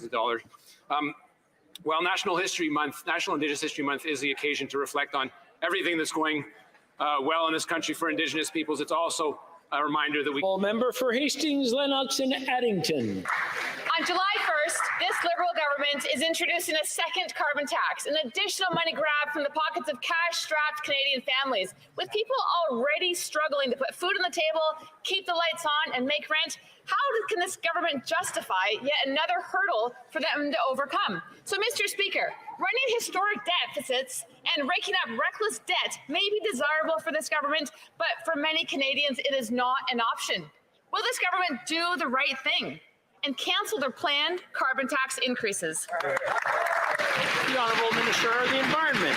While National Indigenous History Month is the occasion to reflect on everything that's going well in this country for Indigenous peoples, it's also a reminder that we... Member for Hastings, Lennox and Addington. On July 1st, this Liberal government is introducing a second carbon tax, an additional money grab from the pockets of cash-strapped Canadian families. With people already struggling to put food on the table, keep the lights on, and make rent, how can this government justify yet another hurdle for them to overcome? So, Mr. Speaker, running historic deficits and raking up reckless debt may be desirable for this government, but for many Canadians, it is not an option. Will this government do the right thing and cancel their planned carbon tax increases? The Honourable Minister of the Environment.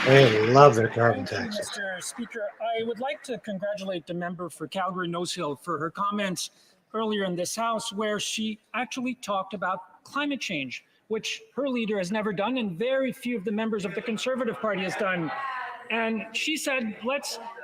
They love their carbon taxes. Mr. Speaker, I would like to congratulate the member for Calgary Nose Hill for her comments earlier in this House, where she actually talked about climate change, which her leader has never done and very few of the members of the Conservative Party has done. And she said,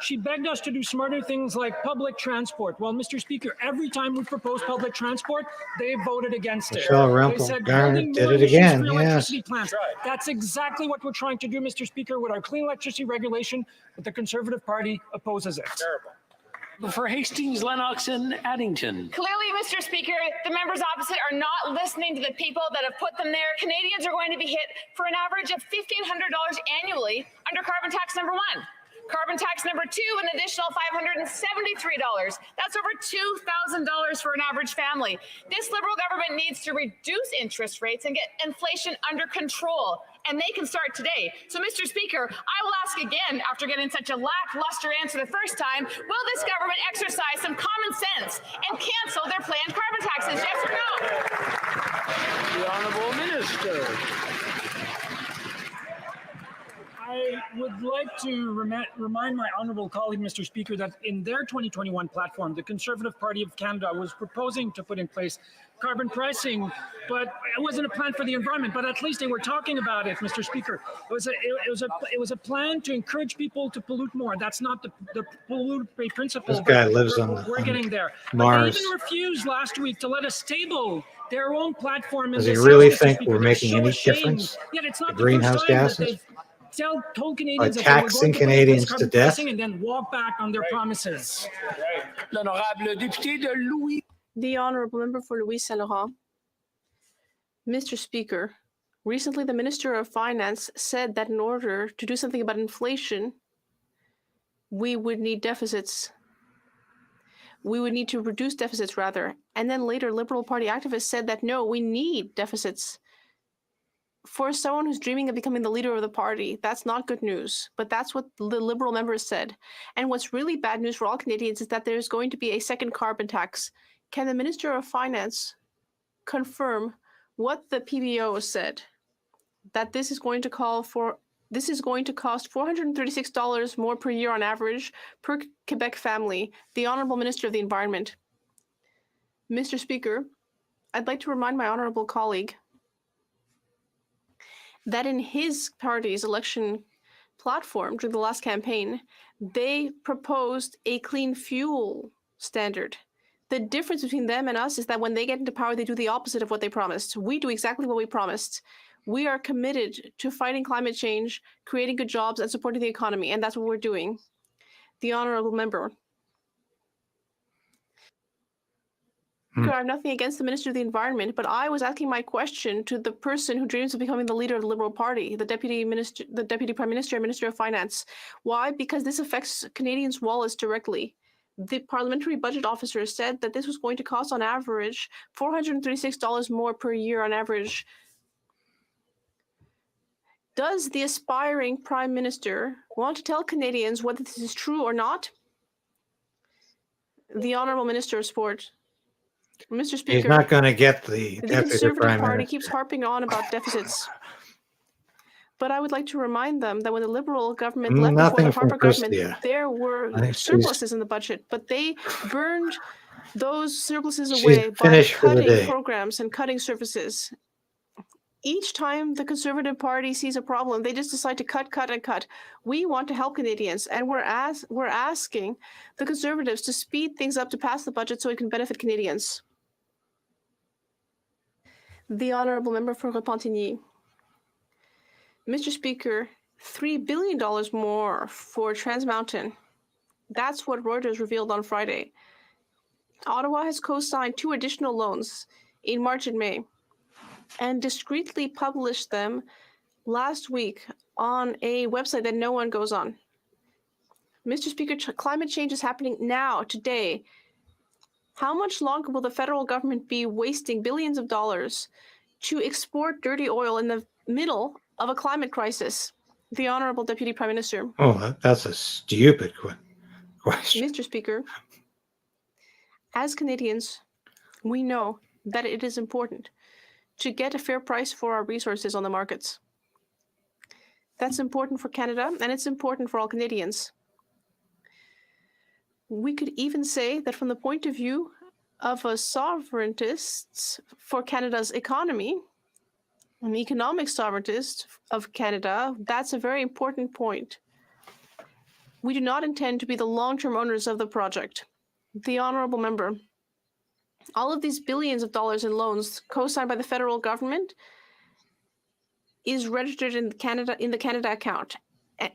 she begged us to do smarter things like public transport. Well, Mr. Speaker, every time we proposed public transport, they voted against it. Michelle Rempel Garnet did it again, yes. Plants. That's exactly what we're trying to do, Mr. Speaker, with our clean electricity regulation, but the Conservative Party opposes it. Terrible. For Hastings, Lennox and Addington. Clearly, Mr. Speaker, the members opposite are not listening to the people that have put them there. Canadians are going to be hit for an average of $1,500 annually under carbon tax number 1. Carbon tax number 2, an additional $573. That's over $2,000 for an average family. This Liberal government needs to reduce interest rates and get inflation under control, and they can start today. So, Mr. Speaker, I will ask again, after getting such a lackluster answer the first time, will this government exercise some common sense and cancel their planned carbon taxes, yes or no? The Honourable Minister. I would like to remind my honourable colleague, Mr. Speaker, that in their 2021 platform, the Conservative Party of Canada was proposing to put in place carbon pricing, but it wasn't a plan for the environment. But at least they were talking about it, Mr. Speaker. It was a plan to encourage people to pollute more. That's not the pollute pay principle. This guy lives on We're getting there. Mars. But they even refused last week to let us table their own platform. Does he really think we're making any difference? Yet it's not the greenhouse gases? Told Canadians by taxing Canadians to death? And then walk back on their promises. The Honourable Member for Louis Saint Laurent. Mr. Speaker, recently the Minister of Finance said that in order to do something about inflation, we would need deficits. We would need to reduce deficits, rather. And then later, Liberal Party activists said that no, we need deficits. For someone who's dreaming of becoming the leader of the party, that's not good news. But that's what the Liberal members said. And what's really bad news for all Canadians is that there's going to be a second carbon tax. Can the Minister of Finance confirm what the PBO said? That this is going to cost $436 more per year on average per Quebec family. The Honourable Minister of the Environment. Mr. Speaker, I'd like to remind my honourable colleague that in his party's election platform during the last campaign, they proposed a clean fuel standard. The difference between them and us is that when they get into power, they do the opposite of what they promised. We do exactly what we promised. We are committed to fighting climate change, creating good jobs, and supporting the economy, and that's what we're doing. The honourable member. I have nothing against the Minister of the Environment, but I was asking my question to the person who dreams of becoming the leader of the Liberal Party, the Deputy Prime Minister and Minister of Finance. Why? Because this affects Canadians' wallets directly. The Parliamentary Budget Officer said that this was going to cost on average $436 more per year on average. Does the aspiring Prime Minister want to tell Canadians whether this is true or not? The Honourable Minister of Sport. Mr. Speaker, he's not going to get the Deputy Conservative Prime Party Minister. keeps harping on about deficits. But I would like to remind them that when the Liberal government left before the Harper government, there were surpluses in the budget, but they burned those surpluses away by cutting programs and cutting services. Each time the Conservative Party sees a problem, they just decide to cut, cut, and cut. We want to help Canadians, and we're asking the Conservatives to speed things up to pass the budget so it can benefit Canadians. The Honourable Member for Repentigny. Mr. Speaker, $3 billion more for Trans Mountain. That's what Reuters revealed on Friday. Ottawa has co-signed 2 additional loans in March and May and discreetly published them last week on a website that no one goes on. Mr. Speaker, climate change is happening now, today. How much longer will the federal government be wasting billions of dollars to export dirty oil in the middle of a climate crisis? The Honourable Deputy Prime Minister. Oh, that's a stupid question. Mr. Speaker, as Canadians, we know that it is important to get a fair price for our resources on the markets. That's important for Canada, and it's important for all Canadians. We could even say that from the point of view of a sovereigntist for Canada's economy, an economic sovereigntist of Canada, that's a very important point. We do not intend to be the long-term owners of the project. The Honourable Member, all of these billions of dollars in loans co-signed by the federal government is registered in the Canada account.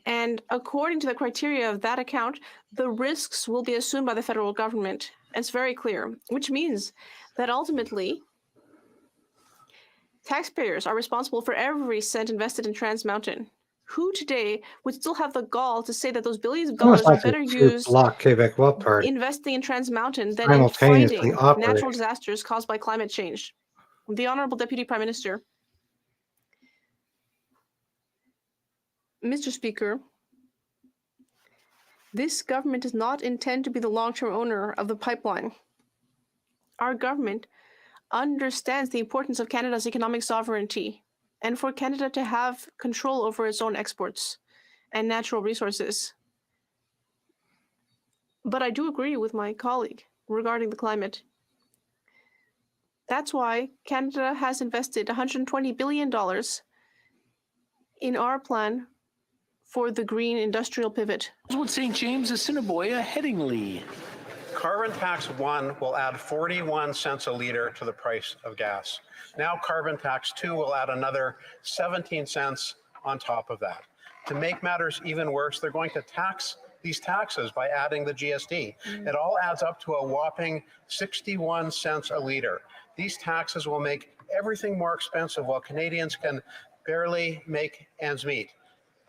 And according to the criteria of that account, the risks will be assumed by the federal government. It's very clear, which means that ultimately taxpayers are responsible for every cent invested in Trans Mountain. Who today would still have the gall to say that those billions of dollars are better used investing in Trans Mountain than in fighting natural disasters caused by climate change? The Honourable Deputy Prime Minister. Mr. Speaker, this government does not intend to be the long-term owner of the pipeline. Our government understands the importance of Canada's economic sovereignty and for Canada to have control over its own exports and natural resources. But I do agree with my colleague regarding the climate. That's why Canada has invested $120 billion in our plan for the green industrial pivot. St. James, Assiniboia, Headingley. Carbon Tax 1 will add 41 cents a litre to the price of gas. Now Carbon Tax 2 will add another 17 cents on top of that. To make matters even worse, they're going to tax these taxes by adding the GST. It all adds up to a whopping 61 cents a litre. These taxes will make everything more expensive while Canadians can barely make ends meet.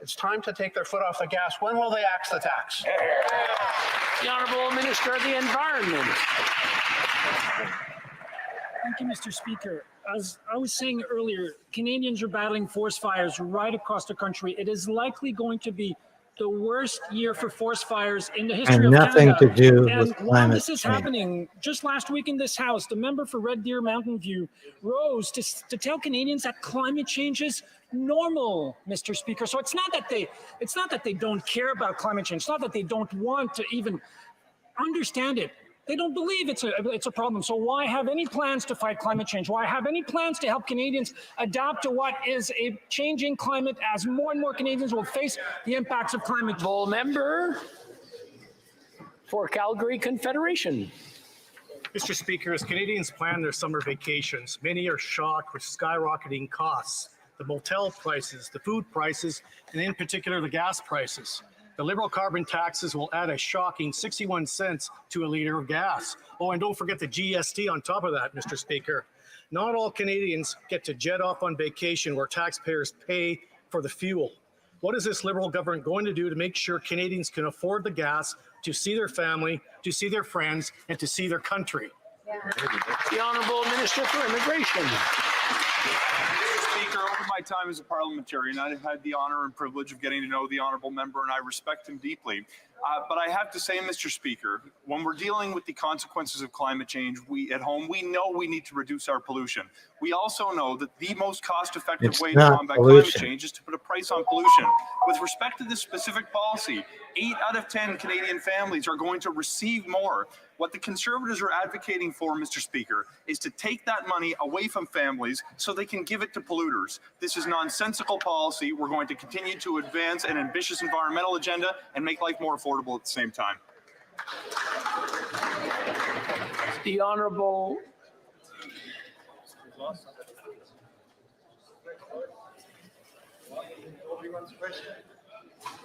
It's time to take their foot off the gas. When will they axe the tax? The Honourable Minister of the Environment. Thank you, Mr. Speaker. As I was saying earlier, Canadians are battling forest fires right across the country. It is likely going to be the worst year for forest fires in the history of Canada. And nothing to do with while climate this is change. happening, just last week in this House, the member for Red Deer Mountain View rose to tell Canadians that climate change is normal, Mr. Speaker. So it's not that they don't care about climate change. It's not that they don't want to even understand it. They don't believe it's a problem. So why have any plans to fight climate change? Why have any plans to help Canadians adapt to what is a changing climate as more and more Canadians will face the impacts of climate change? Full member for Calgary Confederation. Mr. Speaker, as Canadians plan their summer vacations, many are shocked with skyrocketing costs, the motel prices, the food prices, and in particular the gas prices. The Liberal carbon taxes will add a shocking 61 cents to a litre of gas. Oh, and don't forget the GST on top of that, Mr. Speaker. Not all Canadians get to jet off on vacation where taxpayers pay for the fuel. What is this Liberal government going to do to make sure Canadians can afford the gas to see their family, to see their friends, and to see their country? The Honourable Minister for Immigration. Mr. Speaker, over my time as a parliamentarian, I've had the honour and privilege of getting to know the honourable member, and I respect him deeply. But I have to say, Mr. Speaker, when we're dealing with the consequences of climate change, we at home, we know we need to reduce our pollution. We also know that the most cost-effective way to combat climate change is to put a price on pollution. With respect to this specific policy, 8 out of 10 Canadian families are going to receive more. What the Conservatives are advocating for, Mr. Speaker, is to take that money away from families so they can give it to polluters. This is nonsensical policy. We're going to continue to advance an ambitious environmental agenda and make life more affordable at the same time. The Honourable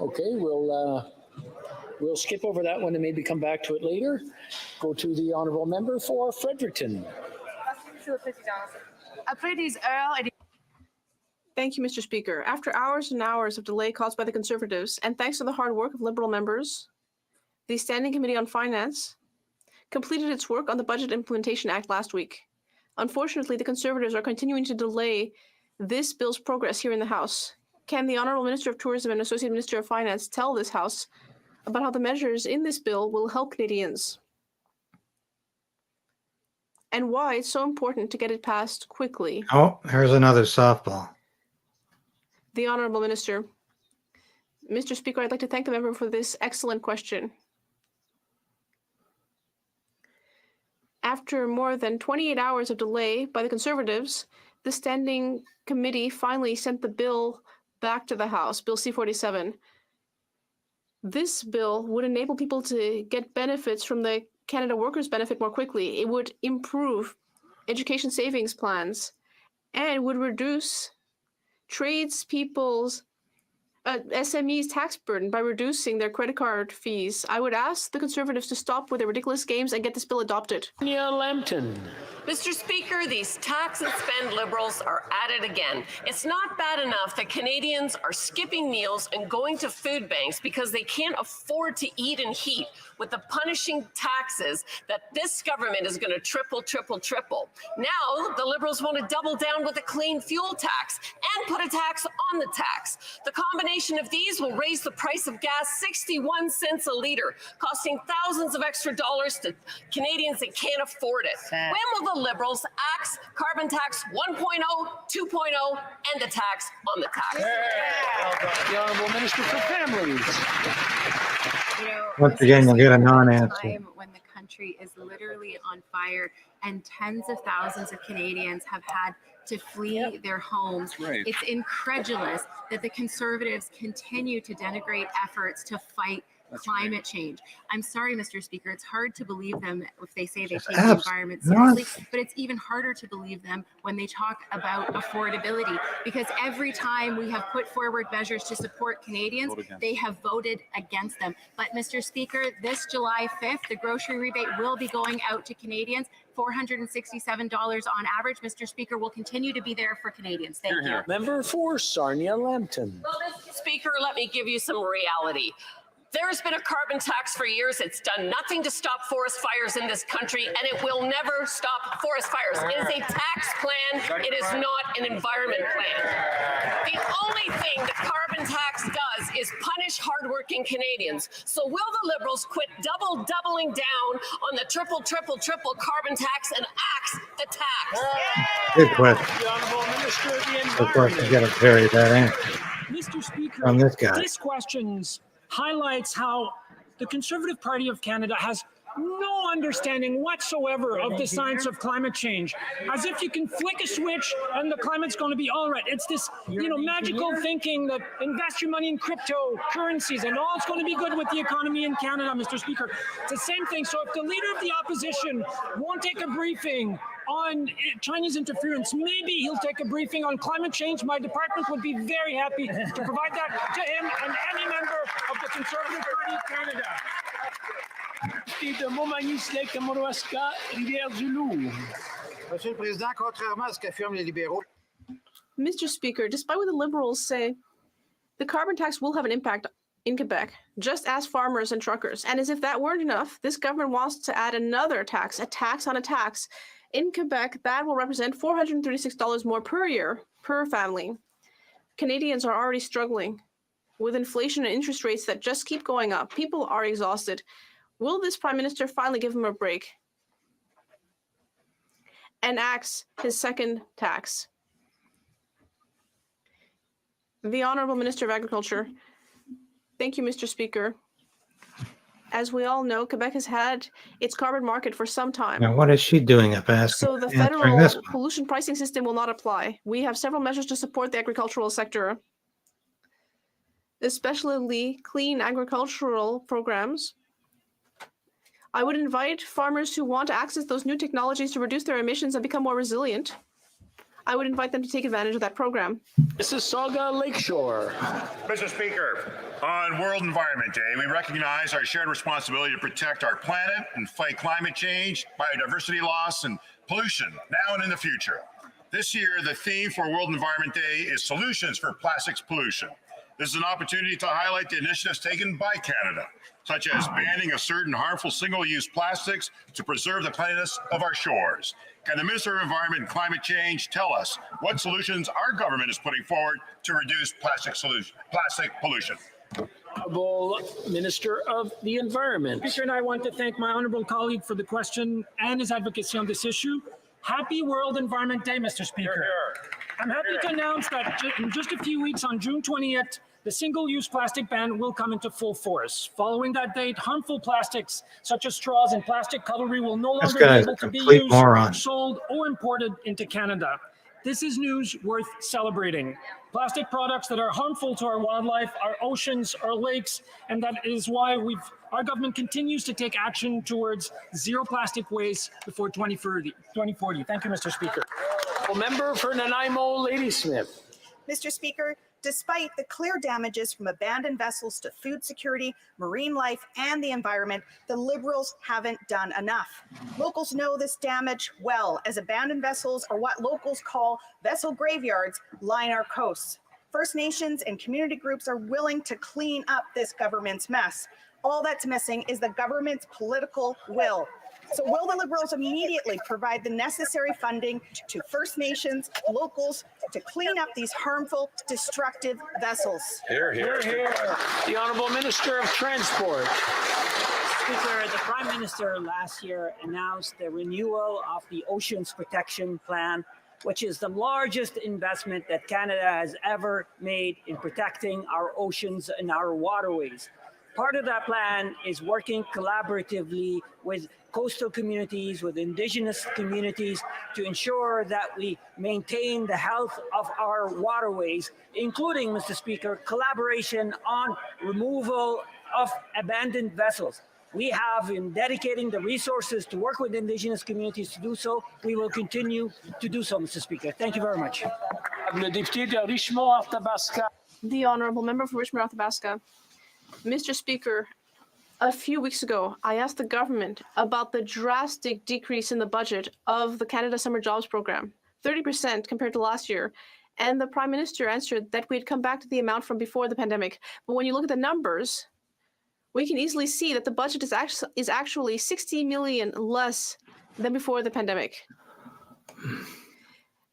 Okay, we'll skip over that one and maybe come back to it later. Go to the Honourable Member for Fredericton. Thank you, Mr. Speaker. After hours and hours of delay caused by the Conservatives, and thanks to the hard work of Liberal members, the Standing Committee on Finance completed its work on the Budget Implementation Act last week. Unfortunately, the Conservatives are continuing to delay this bill's progress here in the House. Can the Honourable Minister of Tourism and Associate Minister of Finance tell this House about how the measures in this bill will help Canadians and why it's so important to get it passed quickly? Oh, here's another softball. The Honourable Minister. Mr. Speaker, I'd like to thank the member for this excellent question. After more than 28 hours of delay by the Conservatives, the Standing Committee finally sent the bill back to the House, Bill C-47. This bill would enable people to get benefits from the Canada Workers Benefit more quickly. It would improve education savings plans and would reduce tradespeople's SMEs' tax burden by reducing their credit card fees. I would ask the Conservatives to stop with their ridiculous games and get this bill adopted. Sonia Lambton. Mr. Speaker, these tax and spend Liberals are at it again. It's not bad enough that Canadians are skipping meals and going to food banks because they can't afford to eat and heat with the punishing taxes that this government is going to triple. Now, the Liberals want to double down with a clean fuel tax and put a tax on the tax. The combination of these will raise the price of gas 61 cents a litre, costing thousands of extra dollars to Canadians that can't afford it. When will the Liberals axe carbon tax 1.0, 2.0, and the tax on the tax? The Honourable Minister for Families. Once again, you'll get a non-answer. When the country is literally on fire and tens of thousands of Canadians have had to flee their homes. Right. It's incredulous that the Conservatives continue to denigrate efforts to fight climate change. I'm sorry, Mr. Speaker, it's hard to believe them if they say they take the environment seriously, but it's even harder to believe them when they talk about affordability, because every time we have put forward measures to support Canadians, they have voted against them. But Mr. Speaker, this July 5th, the grocery rebate will be going out to Canadians, $467 on average. Mr. Speaker, will continue to be there for Canadians. Thank you. Member for Sarnia Lambton. Well, Mr. Speaker, let me give you some reality. There's been a carbon tax for years. It's done nothing to stop forest fires in this country, and it will never stop forest fires. It is a tax plan. It is not an environment plan. The only thing the carbon tax does is punish hardworking Canadians. So will the Liberals quit doubling down on the triple carbon tax and axe the tax? Good question. The Honourable Minister of the Of course, you got to parry that answer Mr. Speaker, from this guy. this questions highlights how the Conservative Party of Canada has no understanding whatsoever of the science of climate change. As if you can flick a switch and the climate's going to be all right. It's this, magical thinking that invest your money in cryptocurrencies and all it's going to be good with the economy in Canada, Mr. Speaker. It's the same thing. So if the leader of the opposition won't take a briefing on Chinese interference, maybe he'll take a briefing on climate change. My department would be very happy to provide that to him and any member of the Conservative Party of Canada. De Montmagny-Lake, Kamouraska, Rivière-du-Loup. Monsieur le Président, contrairement à ce qu'affirment les libéraux. Mr. Speaker, despite what the Liberals say, the carbon tax will have an impact in Quebec, just as farmers and truckers. And as if that weren't enough, this government wants to add another tax, a tax on a tax. In Quebec, that will represent $436 more per year per family. Canadians are already struggling with inflation and interest rates that just keep going up. People are exhausted. Will this Prime Minister finally give him a break and axe his second tax? The Honourable Minister of Agriculture. Thank you, Mr. Speaker. As we all know, Quebec has had its carbon market for some time. Now, what is she doing up asking? So the answering federal this one? pollution pricing system will not apply. We have several measures to support the agricultural sector, especially clean agricultural programs. I would invite farmers who want to access those new technologies to reduce their emissions and become more resilient. I would invite them to take advantage of that program. Mississauga Lakeshore. Mr. Speaker, on World Environment Day, we recognize our shared responsibility to protect our planet and fight climate change, biodiversity loss, and pollution now and in the future. This year, the theme for World Environment Day is Solutions for Plastics Pollution. This is an opportunity to highlight the initiatives taken by Canada, such as banning of certain harmful single-use plastics to preserve the cleanliness of our shores. Can the Minister of Environment and Climate Change tell us what solutions our government is putting forward to reduce plastic pollution? Honourable Minister of the Environment. Speaker, and I want to thank my honourable colleague for the question and his advocacy on this issue. Happy World Environment Day, Mr. Speaker. I'm happy to announce that in just a few weeks, on June 20th, the single-use plastic ban will come into full force. Following that date, harmful plastics such as straws and plastic cutlery will no longer be able to be used, sold, or imported into Canada. This is news worth celebrating. Plastic products that are harmful to our wildlife, our oceans, our lakes, and that is why our government continues to take action towards zero plastic waste before 2040. Thank you, Mr. Speaker. Member for Nanaimo, Ladysmith. Mr. Speaker, despite the clear damages from abandoned vessels to food security, marine life, and the environment, the Liberals haven't done enough. Locals know this damage well, as abandoned vessels, or what locals call vessel graveyards, line our coasts. First Nations and community groups are willing to clean up this government's mess. All that's missing is the government's political will. So will the Liberals immediately provide the necessary funding to First Nations, locals, to clean up these harmful, destructive vessels? Hear, hear. Hear, hear. The Honourable Minister of Transport. Speaker, the Prime Minister last year announced the renewal of the Oceans Protection Plan, which is the largest investment that Canada has ever made in protecting our oceans and our waterways. Part of that plan is working collaboratively with coastal communities, with Indigenous communities, to ensure that we maintain the health of our waterways, including, Mr. Speaker, collaboration on removal of abandoned vessels. We have been dedicating the resources to work with Indigenous communities to do so. We will continue to do so, Mr. Speaker. Thank you very much. The Honourable Member for Richmond-Athabasca. Mr. Speaker, a few weeks ago, I asked the government about the drastic decrease in the budget of the Canada Summer Jobs Program, 30% compared to last year. And the Prime Minister answered that we'd come back to the amount from before the pandemic. But when you look at the numbers, we can easily see that the budget is actually 60 million less than before the pandemic.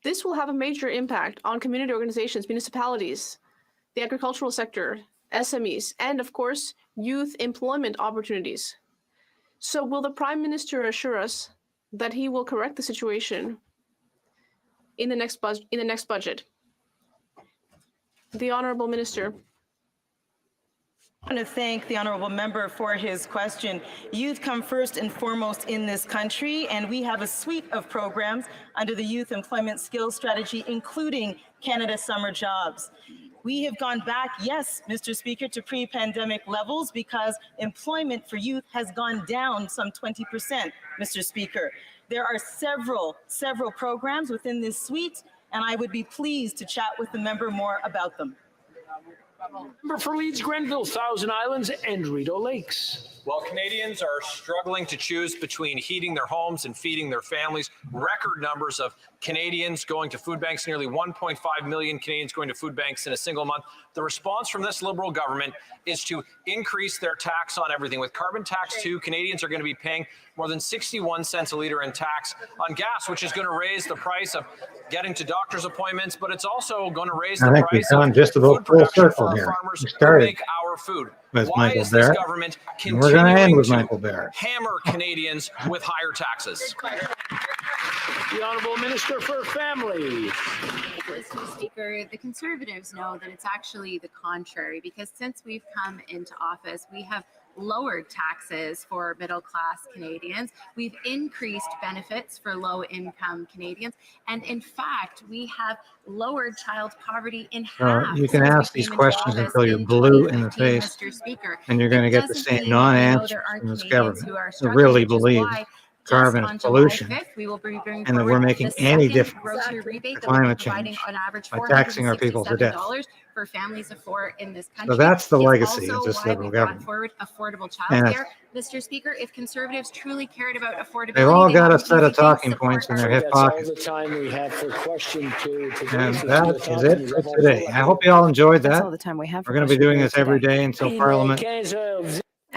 This will have a major impact on community organizations, municipalities, the agricultural sector, SMEs, and of course, youth employment opportunities. So will the Prime Minister assure us that he will correct the situation in the next budget? The Honourable Minister. I want to thank the honourable member for his question. Youth come first and foremost in this country, and we have a suite of programs under the Youth Employment Skills Strategy, including Canada Summer Jobs. We have gone back, yes, Mr. Speaker, to pre-pandemic levels because employment for youth has gone down some 20%, Mr. Speaker. There are several programs within this suite, and I would be pleased to chat with the member more about them. Member for Leeds Grenville, Thousand Islands, and Rideau Lakes. While Canadians are struggling to choose between heating their homes and feeding their families, record numbers of Canadians going to food banks, nearly 1.5 million Canadians going to food banks in a single month. The response from this Liberal government is to increase their tax on everything. With carbon tax 2, Canadians are going to be paying more than 61 cents a litre in tax on gas, which is going to raise the price of getting to doctor's appointments, but it's also going to raise the I think we've price of gone just about food full production for circle our here. farmers We who started make our food. with Why Michael is this Barrett, government and we're going to end continuing with to Michael Barrett. hammer Canadians with higher taxes? The Honourable Minister for Family. Mr. Speaker, the Conservatives know that it's actually the contrary, because since we've come into office, we have lowered taxes for middle-class Canadians. We've increased benefits for low-income Canadians. And in fact, we have lowered child poverty in half. You can since we ask these came into questions office until you're in blue in the 2015, face, Mr. Speaker. and you're going to It get the doesn't same mean that we know non-answers there aren't from this Canadians government who are who struggling, really which is believes why carbon just is on July pollution 5th, we will be bringing and that we're forward making the any second difference grocery to rebate that will be climate providing change on average by taxing our people to death. $467 for families of 4 in this country. So that's the It's legacy of also this why Liberal we brought government. forward affordable And childcare. Mr. Speaker, if Conservatives truly cared about affordability, they've all they got a would set of be talking support points in their So hip that's all pocket. the time we have for question two today. And So that your is thoughts it and for your today. I hope you all enjoyed That's that. all the time we have for We're going to be question doing period this every today. day until Parliament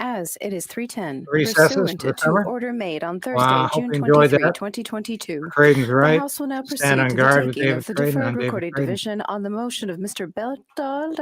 As it is 3:10, recesses pursuant for the to summer. order made on Well, Thursday, I hope June you enjoyed 23, that. 2022, Krayden's the right. House will now Stand proceed on to the guard with taking David of the Krayden. deferred I'm David recorded Krayden. division on the motion of Mr. Berthold